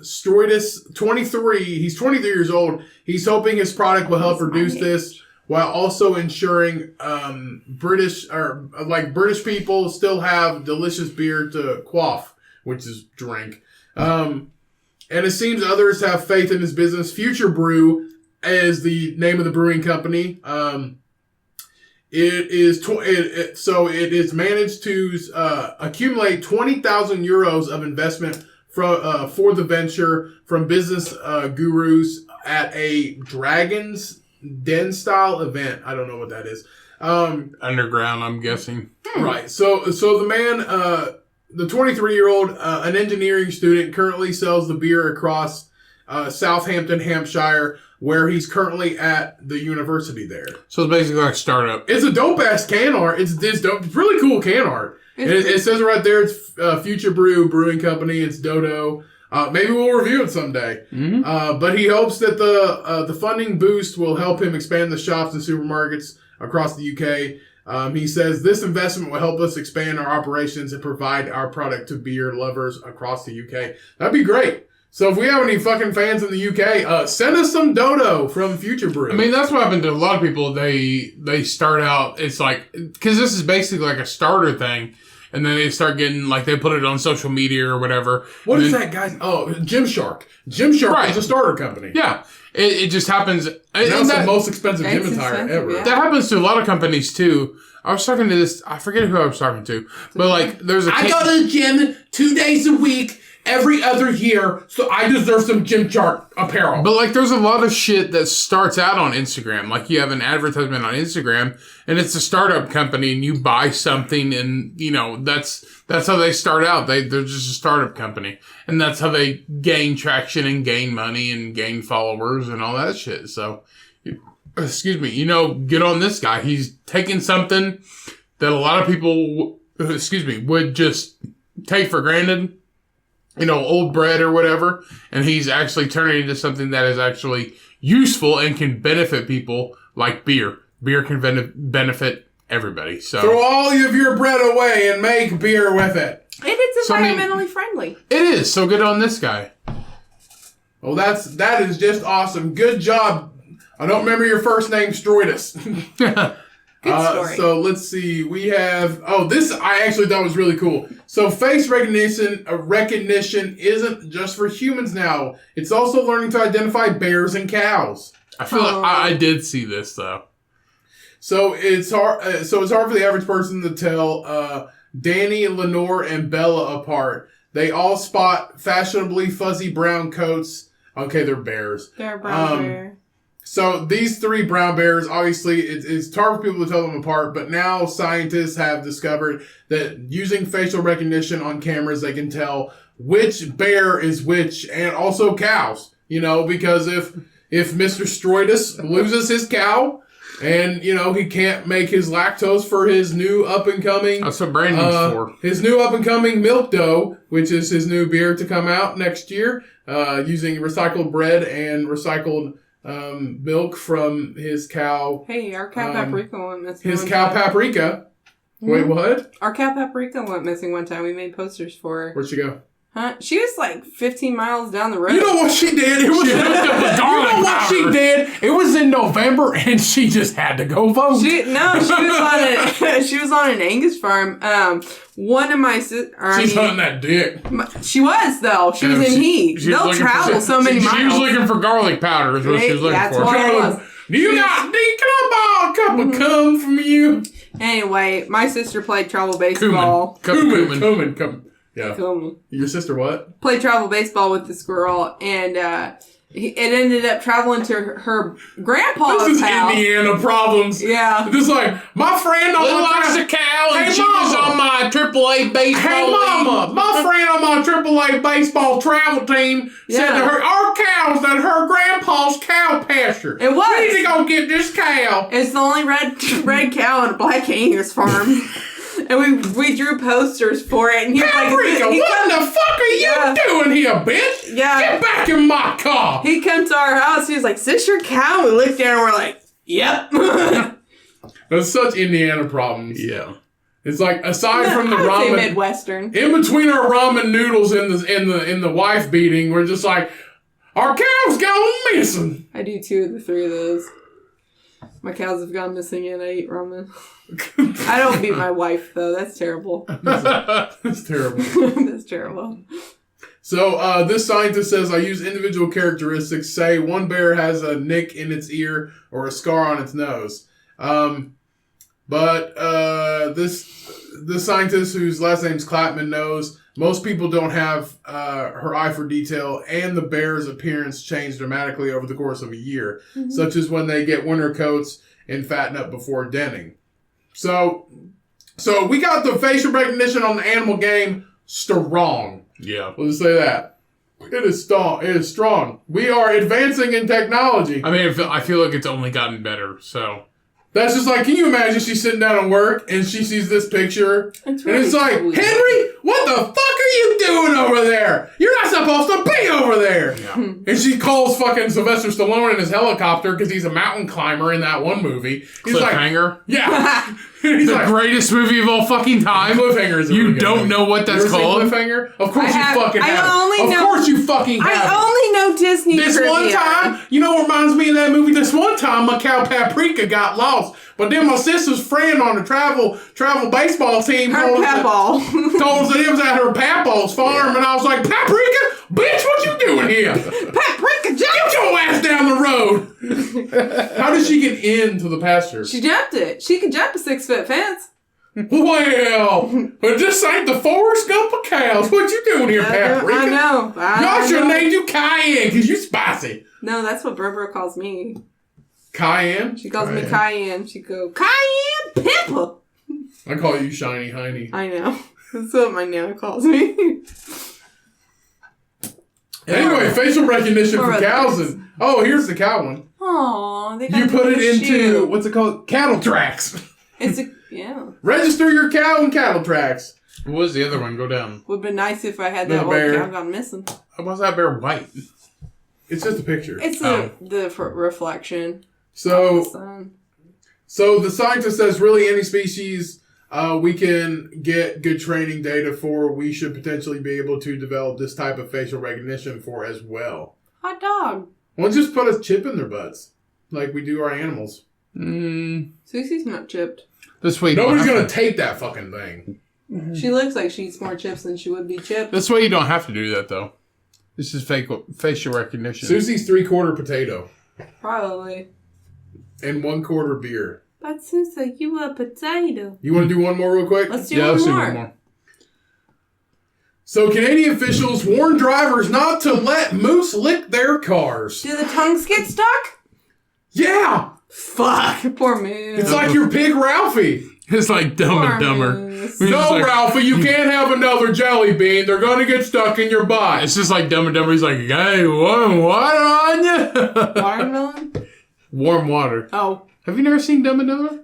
Stoidus, 23, he's 23 years old. He's hoping his product will help reduce this while also ensuring British people still have delicious beer to quaff, which is drink. And it seems others have faith in his business. Future Brew is the name of the brewing company. It is managed to accumulate 20,000 euros of investment for the venture from business gurus at a Dragon's Den style event. I don't know what that is. Underground, I'm guessing. Right. So the man, the 23-year-old, an engineering student, currently sells the beer across Southampton, Hampshire, where he's currently at the university there. So it's basically like a startup. It's a dope-ass can art. It's dope. It's really cool can art. And it says right there, it's Future Brew Brewing Company. It's Dodo. Maybe we'll review it someday. Mm-hmm. But he hopes that the funding boost will help him expand the shops and supermarkets across the UK. He says this investment will help us expand our operations and provide our product to beer lovers across the UK. That'd be great. So if we have any fucking fans in the UK, send us some Dodo from Future Brew. I mean, that's what happened to a lot of people. They start out, it's like, because this is basically like a starter thing. and then they start getting, like, they put it on social media or whatever. What is that guy's? Oh, Gymshark. Gymshark is a starter company. Yeah. It just happens. That's the most expensive gym attire ever. Yeah. That happens to a lot of companies, too. I was talking to this, I forget who I was talking to, but, like, there's a... I go to the gym 2 days a week, every other year, so I deserve some Gymshark apparel. But, like, there's a lot of shit that starts out on Instagram. Like, you have an advertisement on Instagram, and it's a startup company, and you buy something, and, you know, that's how they start out. They're just a startup company. And that's how they gain traction and gain money and gain followers and all that shit. So, excuse me, you know, get on this guy. He's taking something that a lot of people, would just take for granted. You know, old bread or whatever, and he's actually turning it into something that is actually useful and can benefit people, like beer. Beer can benefit everybody. So throw all of your bread away and make beer with it. And it's environmentally friendly. It is. So good on this guy. Well, that is just awesome. Good job. I don't remember your first name, Stroidus. Good story. So let's see. We have... Oh, this I actually thought was really cool. So face recognition isn't just for humans now. It's also learning to identify bears and cows. I feel like I did see this, though. So it's hard for the average person to tell Danny, Lenore, and Bella apart. They all spot fashionably fuzzy brown coats. Okay, they're bears. They're brown bear. So these 3 brown bears, obviously, it's hard for people to tell them apart, but now scientists have discovered that using facial recognition on cameras, they can tell which bear is which, and also cows. You know, because if Mr. Stroidus loses his cow, and, you know, he can't make his lactose for his new up-and-coming... That's what Brandon's for. His new up-and-coming milk dough, which is his new beer to come out next year, using recycled bread and recycled... milk from his cow. Hey, our cow Paprika went missing. His cow Paprika. Wait, what? Our cow Paprika went missing one time. We made posters for her. Where'd she go? Huh? She was like 15 miles down the road. You know what she did? It was she did? It was in November, and she just had to go vote. She was on an Angus farm. One of my sisters... She's hunting that dick. She was, though. She was in heat. They'll travel so many miles. She was looking for garlic powder is what she was looking for. That's what it was. Can I borrow a cup of cum from you? Anyway, my sister played travel baseball. Cumin. Yeah. Cumin. Your sister what? Played travel baseball with this girl, and it ended up traveling to her grandpa's This is house. Indiana problems. Yeah. Just like, my friend lost a cow and she was on my AAA baseball Hey, Mama, my friend on my AAA baseball travel team said to her, our cow's at her grandpa's cow pasture. It was. We need to go get this cow. It's the only red cow on a black Angus farm. And we drew posters for it. And he was Paprika, like, what the fuck are you doing here, bitch? Yeah. Get back in my car. He come to our house. He was like, is this your cow? We looked at her and we're like, yep. That's such Indiana problems. Yeah. It's like, aside from the I would say ramen, Midwestern. in between our ramen noodles in the wife beating, we're just like, our cow's gone missing. I do 2 of the 3 of those. My cows have gone missing and I eat ramen. I don't beat my wife, though. That's terrible. That's terrible. That's terrible. So, this scientist says, I use individual characteristics. Say one bear has a nick in its ear or a scar on its nose. But this scientist, whose last name's Clapman, knows most people don't have her eye for detail, and the bear's appearance changed dramatically over the course of a year, such as when they get winter coats and fatten up before denning. So we got the facial recognition on the animal game strong. Yeah. We'll just say that. It is strong. It is strong. We are advancing in technology. I mean, I feel like it's only gotten better, so... That's just like, can you imagine she's sitting down at work and she sees this picture It's and it's like, cool. Henry, what the fuck are you doing over there? You're not supposed to be over there. Yeah. And she calls fucking Sylvester Stallone in his helicopter because he's a mountain climber in that one movie. He's like, Cliffhanger. yeah. He's The like, greatest movie of all fucking time. Cliffhanger is a You really good don't movie. know what that's You ever seen called? Cliffhanger? Of course I have. you fucking I have. only Of know- course you fucking have. I only know Disney This trivia. one time, you know what reminds me of that movie? This one time, my cow Paprika got lost. But then my sister's friend on the travel baseball team Her told pebble. us that it was at her papaw's farm, and I was like, Paprika, bitch, what you doing here? Paprika Get jumped. your ass down the road. How did she get into the pasture? She jumped it. She could jump a 6-foot fence. Well, but this ain't the Forrest Gump of cows. What you doing here, Paprika? I know. Y'all should name you Cayenne, because you spicy. No, that's what Bro calls me. Cayenne? She calls me Cayenne. She go, Cayenne Pepper. I call you Shiny Hiney. I know. That's what my nana calls me. Anyway, facial recognition for Or cows. others. And, oh, here's the cow one. Aw, they got You put it really into, cute. what's it called? Cattle tracks. It's a, yeah. Register your cow in cattle tracks. What was the other one? Go down. Would be nice if I had that Little old bear. cow gone missing. Why was that bear white? It's just a picture. It's reflection. So, of the sun. so the scientist says really any species we can get good training data for, we should potentially be able to develop this type of facial recognition for as well. Hot dog. Well, just put a chip in their butts, like we do our animals. Susie's not chipped. This way, Nobody's gonna take that fucking thing. She looks like she eats more chips than she would be chipped. This way, you don't have to do that though. This is facial recognition. Susie's 3/4 potato Probably. and 1/4 beer. But Susie, you a potato. You want to do one more real quick? Let's do Yeah, one let's do more. one more. So Canadian officials warn drivers not to let moose lick their cars. Do the tongues get stuck? Yeah! Fuck. Poor moose. It's like your pig Ralphie. It's like Dumb Poor and Dumber. moose. It's No, just like- Ralphie, you can't have another jelly bean. They're going to get stuck in your butt. It's just like Dumb and Dumber. He's like, hey, warm water on you? Watermelon? Warm water. Oh. Have you never seen Dumb and Dumber?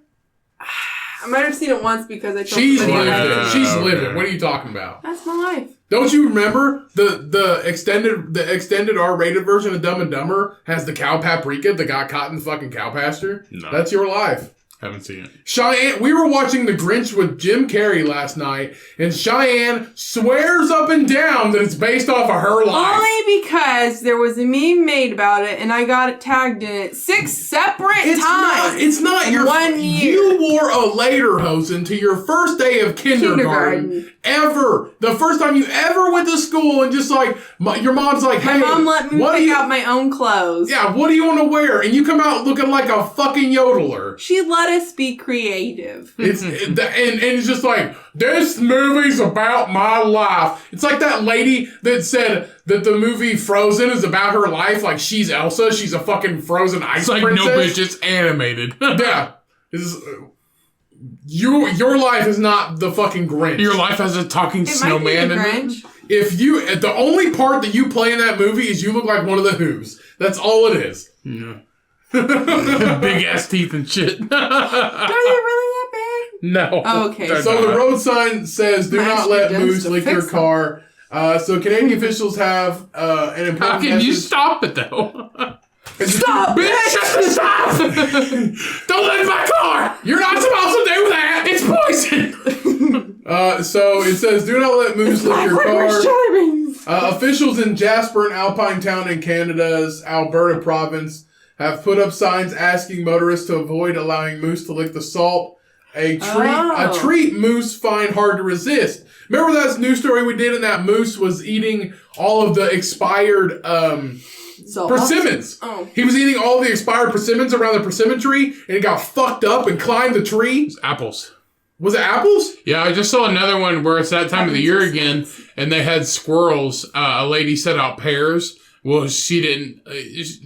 I might have seen it once because I told She's somebody lived about it. it. She's okay. lived it. What are you talking about? That's my life. Don't you remember the extended R-rated version of Dumb and Dumber has the cow Paprika that got caught in the fucking cow pasture? No. That's your life. Haven't seen it. Cheyenne, we were watching The Grinch with Jim Carrey last night, and Cheyenne swears up and down that it's based off of her life. Only because there was a meme made about it and I got it tagged in it 6 separate times. It's not in your 1 year. You wore a lederhosen to your first day of kindergarten. Ever. The first time you ever went to school and just like, your mom's like, hey, My mom let me what do pick you, out my own clothes. yeah, what do you want to wear? And you come out looking like a fucking yodeler. She let us be creative. And it's just like, this movie's about my life. It's like that lady that said that the movie Frozen is about her life. Like she's Elsa. She's a fucking frozen ice It's like, princess. no bitch, it's animated. Yeah. Your life is not the fucking Grinch. Your life has a talking It might be snowman the in it. Grinch. If you, the only part that you play in that movie is you look like one of the Who's. That's all it is. Yeah. Big ass teeth and shit. Are they really that No. Oh, okay. They're So the not. road sign says, "Do My not extra let dents moose to lick fix your them. car." So Canadian officials have an How important can you message. stop it though? Stop, Bitch, stop! Don't lick my car! You're not supposed to do that. It's poison! So it says, "Do not let moose lick your car." beans. Officials in Jasper and Alpine Town in Canada's Alberta province have put up signs asking motorists to avoid allowing moose to lick the salt. A treat moose find hard to resist. Remember that news story we did, and that moose was eating all of the expired persimmons. Oh. He was eating all the expired persimmons around the persimmon tree, and he got fucked up and climbed the tree. It's apples. Was it apples? Yeah, I just saw another one where it's that time of the year again, and they had squirrels. A lady set out pears. Well, she didn't.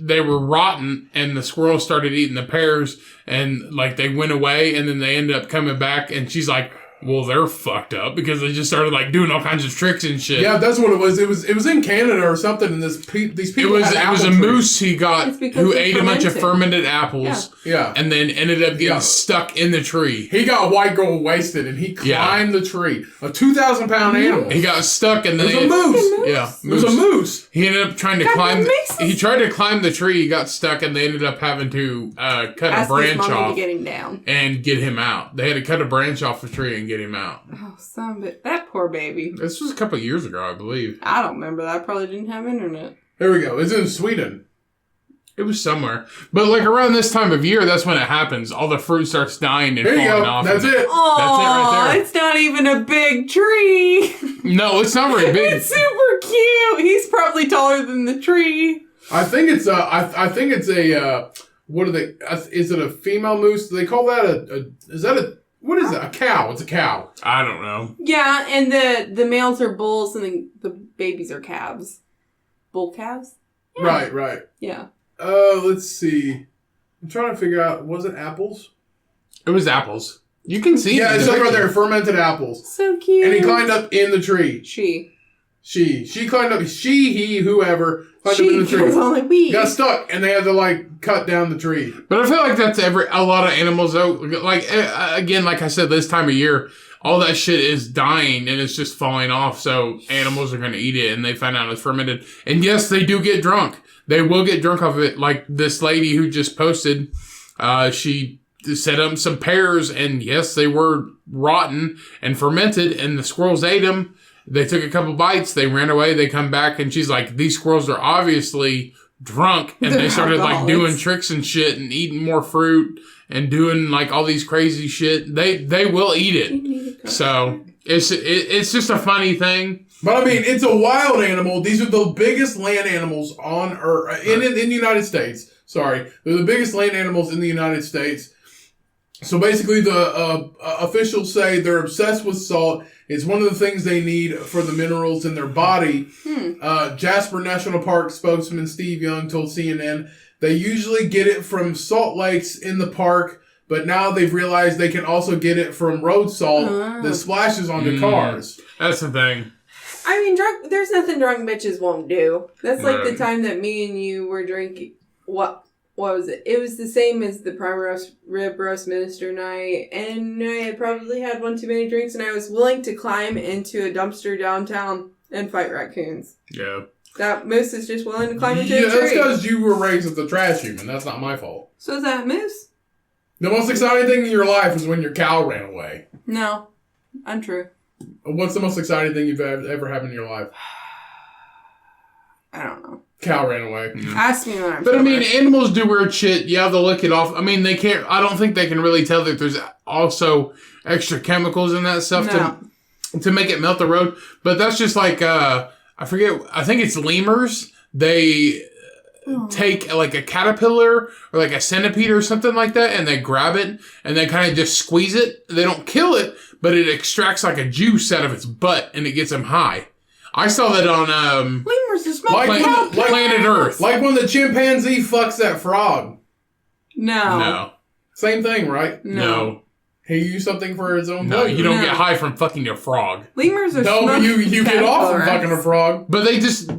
They were rotten, and the squirrels started eating the pears, and like they went away, and then they ended up coming back, and she's like, "Well, they're fucked up because they just started like doing all kinds of tricks and shit." Yeah, that's what it was. It was in Canada or something, and these people. It had was apple a trees. moose he got It's because who they ate a bunch of fermented. fermented apples, Yeah. and then ended up getting Yeah. stuck in the tree. He got white girl wasted, and he climbed the tree. A 2,000-pound animal. He got stuck, and then It was a moose. Yeah, It was a moose. He ended up trying to climb. mooses. He tried to climb the tree. He got stuck, and they ended up having to cut Ask a his branch mommy off to get him down. and get him out. They had to cut a branch off the tree and get him out. Oh, son of a... That poor baby. This was a couple of years ago, I believe. I don't remember that. I probably didn't have internet. There we go. It's in Sweden. It was somewhere. But like around this time of year, that's when it happens. All the fruit starts dying and There you falling go. off. That's it. That's it Oh, right there. it's not even a big tree. No, it's not very big. It's super cute. He's probably taller than the tree. I think it's a what are they? Is it a female moose? Do they call that what is it? A cow. It's a cow. I don't know. Yeah, and the males are bulls and the babies are calves. Bull calves? Yeah. Right. Yeah. Let's see. I'm trying to figure out. Was it apples? It was apples. You can see. Yeah, it's like right there. Fermented apples. So cute. And he climbed up in the tree. She climbed up. He, whoever climbed up in the tree. was only we. Got stuck, and they had to like cut down the tree. But I feel like that's a lot of animals though. Like again, like I said, this time of year, all that shit is dying and it's just falling off. So animals are going to eat it, and they find out it's fermented. And yes, they do get drunk. They will get drunk off of it. Like this lady who just posted, she set up some pears, and yes, they were rotten and fermented, and the squirrels ate them. They took a couple bites, they ran away, they come back, and she's like, these squirrels are obviously drunk, and they started like doing tricks and shit and eating more fruit and doing like all these crazy shit. They will eat it. So it's just a funny thing. But I mean, it's a wild animal. These are the biggest land animals on Earth, in the United States. Sorry. They're the biggest land animals in the United States. So basically the officials say they're obsessed with salt. It's one of the things they need for the minerals in their body. Jasper National Park spokesman Steve Young told CNN they usually get it from salt lakes in the park, but now they've realized they can also get it from road salt that splashes onto cars. That's the thing. I mean, there's nothing drunk bitches won't do. That's like the time that me and you were drinking. What was it? It was the same as the prime rib roast minister night, and I had probably had one too many drinks, and I was willing to climb into a dumpster downtown and fight raccoons. Yeah. That moose is just willing to climb into a tree. That's because you were raised as a trash human. That's not my fault. So is that moose? The most exciting thing in your life is when your cow ran away. No. Untrue. What's the most exciting thing you've ever happened in your life? I don't know. Cow ran away. Ask me when I'm But sober. I mean, animals do weird shit. Yeah, they'll lick it off. I mean, they can't. I don't think they can really tell that there's also extra chemicals in that stuff to make it melt the road. But that's just like I forget. I think it's lemurs. They take like a caterpillar or like a centipede or something like that, and they grab it and they kind of just squeeze it. They don't kill it, but it extracts like a juice out of its butt, and it gets them high. I saw that on lemurs are smoking Planet Earth. Like when the chimpanzee fucks that frog. No. Same thing, right? No. He used something for his own No, pleasure. you don't get high from fucking a frog. Lemurs are No, but smoking you get off from caterpillars. fucking a frog. But they just,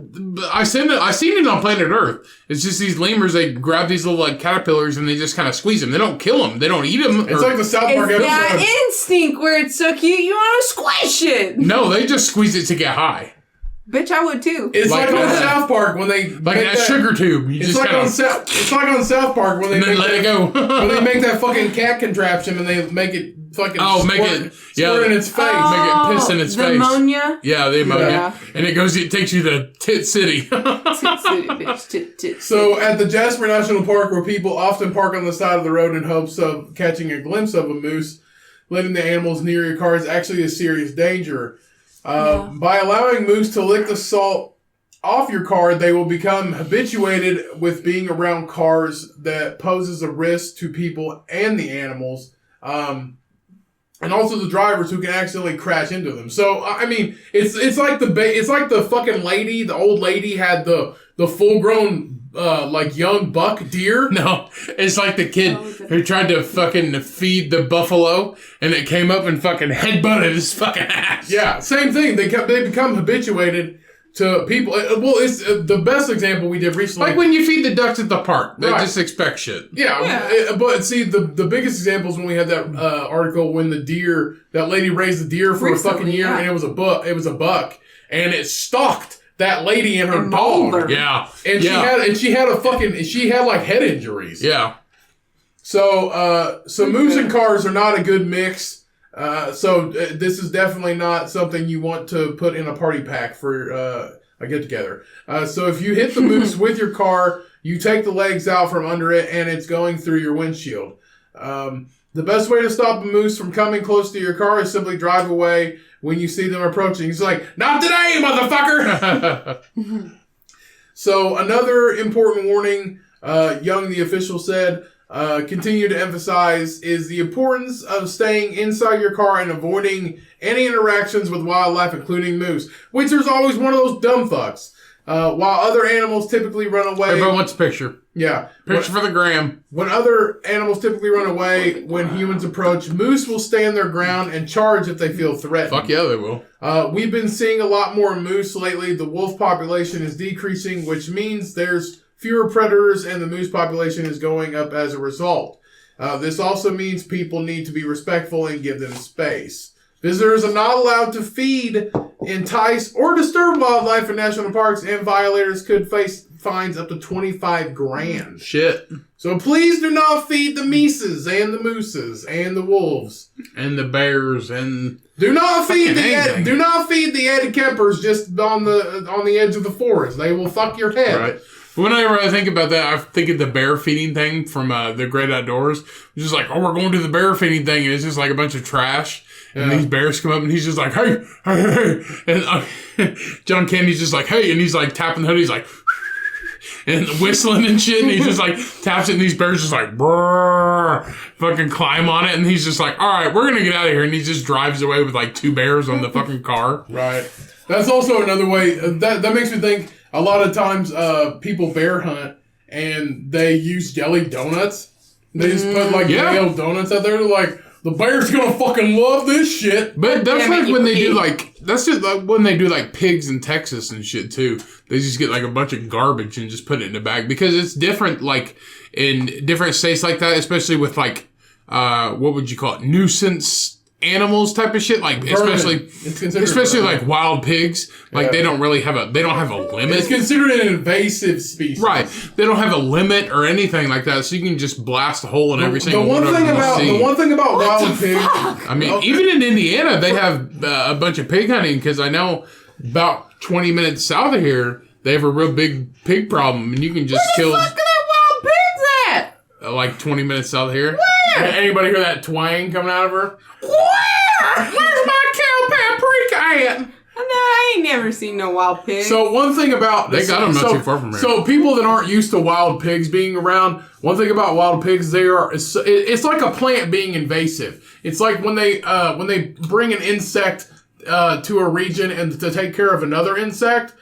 I seen it on Planet Earth. It's just these lemurs, they grab these little like caterpillars and they just kind of squeeze them. They don't kill them. They don't eat them. It's like the South Park It's episode. that instinct where it's so cute you want to squish it. No, they just squeeze it to get high. Bitch, I would too. It's like on that. South Park when they Like make that sugar tube. You It's just like kind on of, it's like on South Park when they and then make let that, it go. when they make that fucking cat contraption and they make it fucking Make it squirt in its face. Make it piss in its the face. ammonia. Yeah, the ammonia. Yeah. And it takes you to Tit City. So at the Jasper National Park, where people often park on the side of the road in hopes of catching a glimpse of a moose, letting the animals near your car is actually a serious danger. By allowing moose to lick the salt off your car, they will become habituated with being around cars that poses a risk to people and the animals. And also the drivers who can accidentally crash into them. So I mean, it's like the fucking lady, the old lady had the full grown like young buck deer. No, it's like the kid who tried to fucking feed the buffalo and it came up and fucking headbutted his fucking ass. Yeah, same thing. They become habituated to people. Well, it's the best example we did recently. Like when you feed the ducks at the park, they Right. just expect shit. Yeah. But see, the biggest example is when we had that article when that lady raised the deer for Recently, a fucking year, yeah. and it was a buck, and it stalked that lady and her And mauled dog. her. Yeah. And she had like head injuries. Yeah. So moose and cars are not a good mix. So this is definitely not something you want to put in a party pack for a get together. So if you hit the moose with your car, you take the legs out from under it, and it's going through your windshield. The best way to stop a moose from coming close to your car is simply drive away when you see them approaching. He's like, not today, motherfucker! So another important warning, Young, the official, said, continue to emphasize, is the importance of staying inside your car and avoiding any interactions with wildlife, including moose, which there's always one of those dumb fucks. While other animals typically run away... Everybody wants a picture. Yeah. Picture for the gram. When other animals typically run away when humans approach, moose will stand their ground and charge if they feel threatened. Fuck yeah, they will. We've been seeing a lot more moose lately. The wolf population is decreasing, which means there's fewer predators and the moose population is going up as a result. This also means people need to be respectful and give them space. Visitors are not allowed to feed, entice, or disturb wildlife in national parks, and violators could face fines up to 25 grand. Shit. So please do not feed the mises and the mooses and the wolves and the bears and do not feed anything. Do not feed the Eddie Kempers just on the edge of the forest. They will fuck your head. Right. Whenever I think about that, I think of the bear feeding thing from The Great Outdoors. It's just like, oh, we're going to the bear feeding thing, and it's just like a bunch of trash. And these bears come up, and he's just like, hey, hey, hey. And John Candy's just like, hey, and he's like tapping the hood. He's like, and whistling and shit. And he just like taps it, and these bears just like, brrr, fucking climb on it. And he's just like, all right, we're going to get out of here. And he just drives away with like 2 bears on the fucking car. Right. That's also another way. That makes me think a lot of times people bear hunt, and they use jelly donuts. They just put like jelly donuts out there. They're like, the bear's gonna fucking love this shit. But that's like when they do like, that's just like when they do like pigs in Texas and shit too. They just get like a bunch of garbage and just put it in a bag because it's different like in different states like that, especially with like, what would you call it? Nuisance animals type of shit. Like, especially like wild pigs. Like they don't have a limit. It's considered an invasive species. Right. They don't have a limit or anything like that. So you can just blast a hole in every single one of them. The one thing about wild pigs. I mean, even in Indiana, they have a bunch of pig hunting because I know about 20 minutes south of here, they have a real big pig problem, and you can just kill. Where the fuck are that wild pigs at? Like 20 minutes south of here. Where? Anybody hear that twang coming out of her? Where? Where's my cow paprika at? No, I ain't never seen no wild pigs. So one thing about they got them not too far from here. So people that aren't used to wild pigs being around, one thing about wild pigs, it's like a plant being invasive. It's like when they bring an insect to a region and to take care of another insect,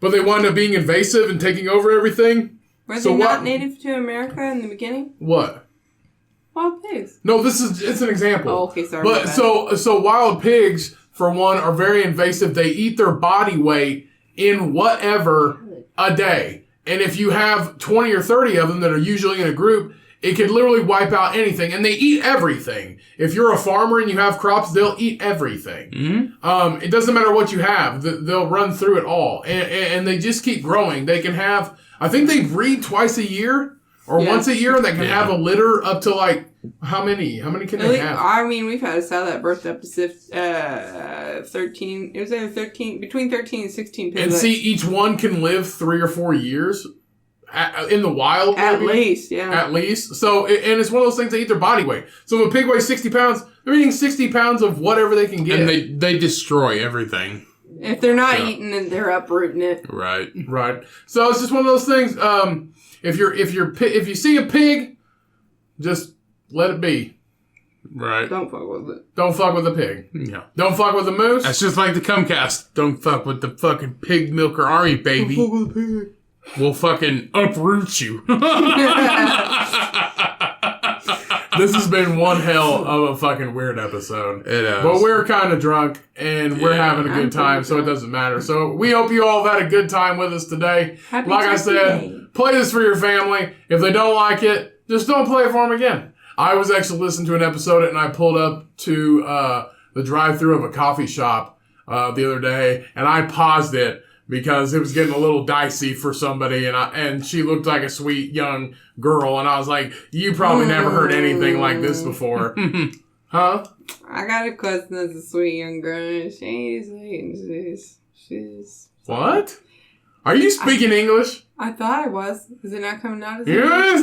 but they wind up being invasive and taking over everything. Were they not native to America in the beginning? What? Wild pigs. No, it's an example. Oh, okay, sorry. But so wild pigs, for one, are very invasive. They eat their body weight in whatever a day. And if you have 20 or 30 of them that are usually in a group, it could literally wipe out anything. And they eat everything. If you're a farmer and you have crops, they'll eat everything. Mm-hmm. It doesn't matter what you have. They'll run through it all. And they just keep growing. They can have, I think they breed twice a year. Or once a year, they can have a litter up to like, how many? How many can they have? I mean, we've had a sow that birthed up to 13. It was either between 13 and 16 piglets. And see, each one can live 3 or 4 years in the wild. At least, yeah. At least. So, and it's one of those things, they eat their body weight. So if a pig weighs 60 pounds, they're eating 60 pounds of whatever they can get. And they destroy everything. If they're not eating it, they're uprooting it. Right. Right. So it's just one of those things. If you see a pig, just let it be. Right. Don't fuck with it. Don't fuck with a pig. Yeah. Don't fuck with a moose. That's just like the Cumcast. Don't fuck with the fucking pig milker army, baby. Don't fuck with a pig. We'll fucking uproot you. This has been one hell of a fucking weird episode. It is. But we're kind of drunk, and we're having a good time, so it doesn't matter. So we hope you all have had a good time with us today. Happy like I said, day. play this for your family. If they don't like it, just don't play it for them again. I was actually listening to an episode, and I pulled up to the drive-thru of a coffee shop the other day, and I paused it because it was getting a little dicey for somebody, and she looked like a sweet young girl, and I was like, you probably never heard anything like this before. Huh? I got a cousin that's a sweet young girl, and she's sweet, and she's... What? Are you speaking English? I thought I was. Is it not coming out as Yeah,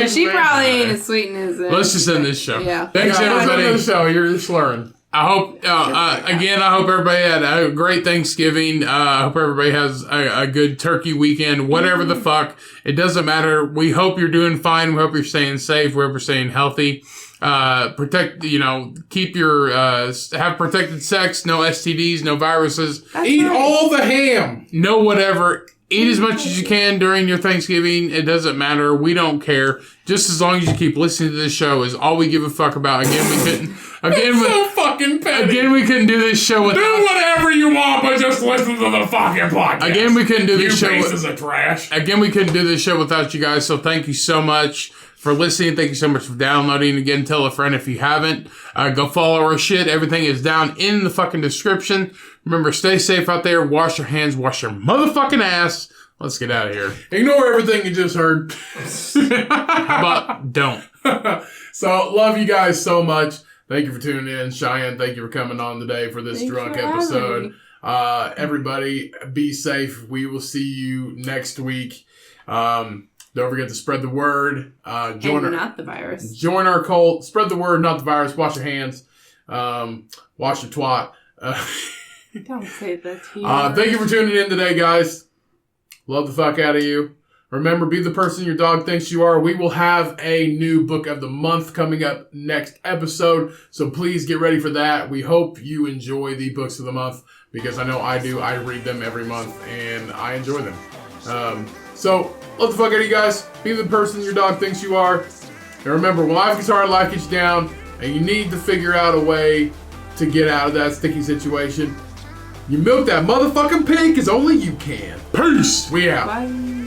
she probably ain't as sweet as it. Let's just end this show. Yeah. Thanks, everybody. The show. You're slurring. I hope, again, I hope everybody had a great Thanksgiving. I hope everybody has a good turkey weekend, whatever the fuck. It doesn't matter. We hope you're doing fine. We hope you're staying safe. We hope you're staying healthy. Keep your, have protected sex, no STDs, no viruses. Eat all the ham. No whatever. Eat as much as you can during your Thanksgiving. It doesn't matter. We don't care. Just as long as you keep listening to this show is all we give a fuck about. Again, we couldn't. Again, so fucking petty. Again, we couldn't do this show without. Do whatever you want, but just listen to the fucking podcast. Again, we couldn't do this show. Pieces of trash. Again, we couldn't do this show without you guys. So thank you so much for listening. Thank you so much for downloading. Again, tell a friend if you haven't. Go follow our shit. Everything is down in the fucking description. Remember, stay safe out there. Wash your hands. Wash your motherfucking ass. Let's get out of here. Ignore everything you just heard. How about don't? So, love you guys so much. Thank you for tuning in. Cheyenne, thank you for coming on today for this drunk episode. Everybody, be safe. We will see you next week. Don't forget to spread the word. Not the virus. Join our cult. Spread the word, not the virus. Wash your hands. Wash your twat. Don't say that to you. Thank you for tuning in today, guys. Love the fuck out of you. Remember, be the person your dog thinks you are. We will have a new book of the month coming up next episode, so please get ready for that. We hope you enjoy the books of the month, because I know I do. I read them every month, and I enjoy them. So, love the fuck out of you guys. Be the person your dog thinks you are. And remember, when life gets hard, life gets you down, and you need to figure out a way to get out of that sticky situation, you milk that motherfucking pig as only you can. Peace. We out. Bye.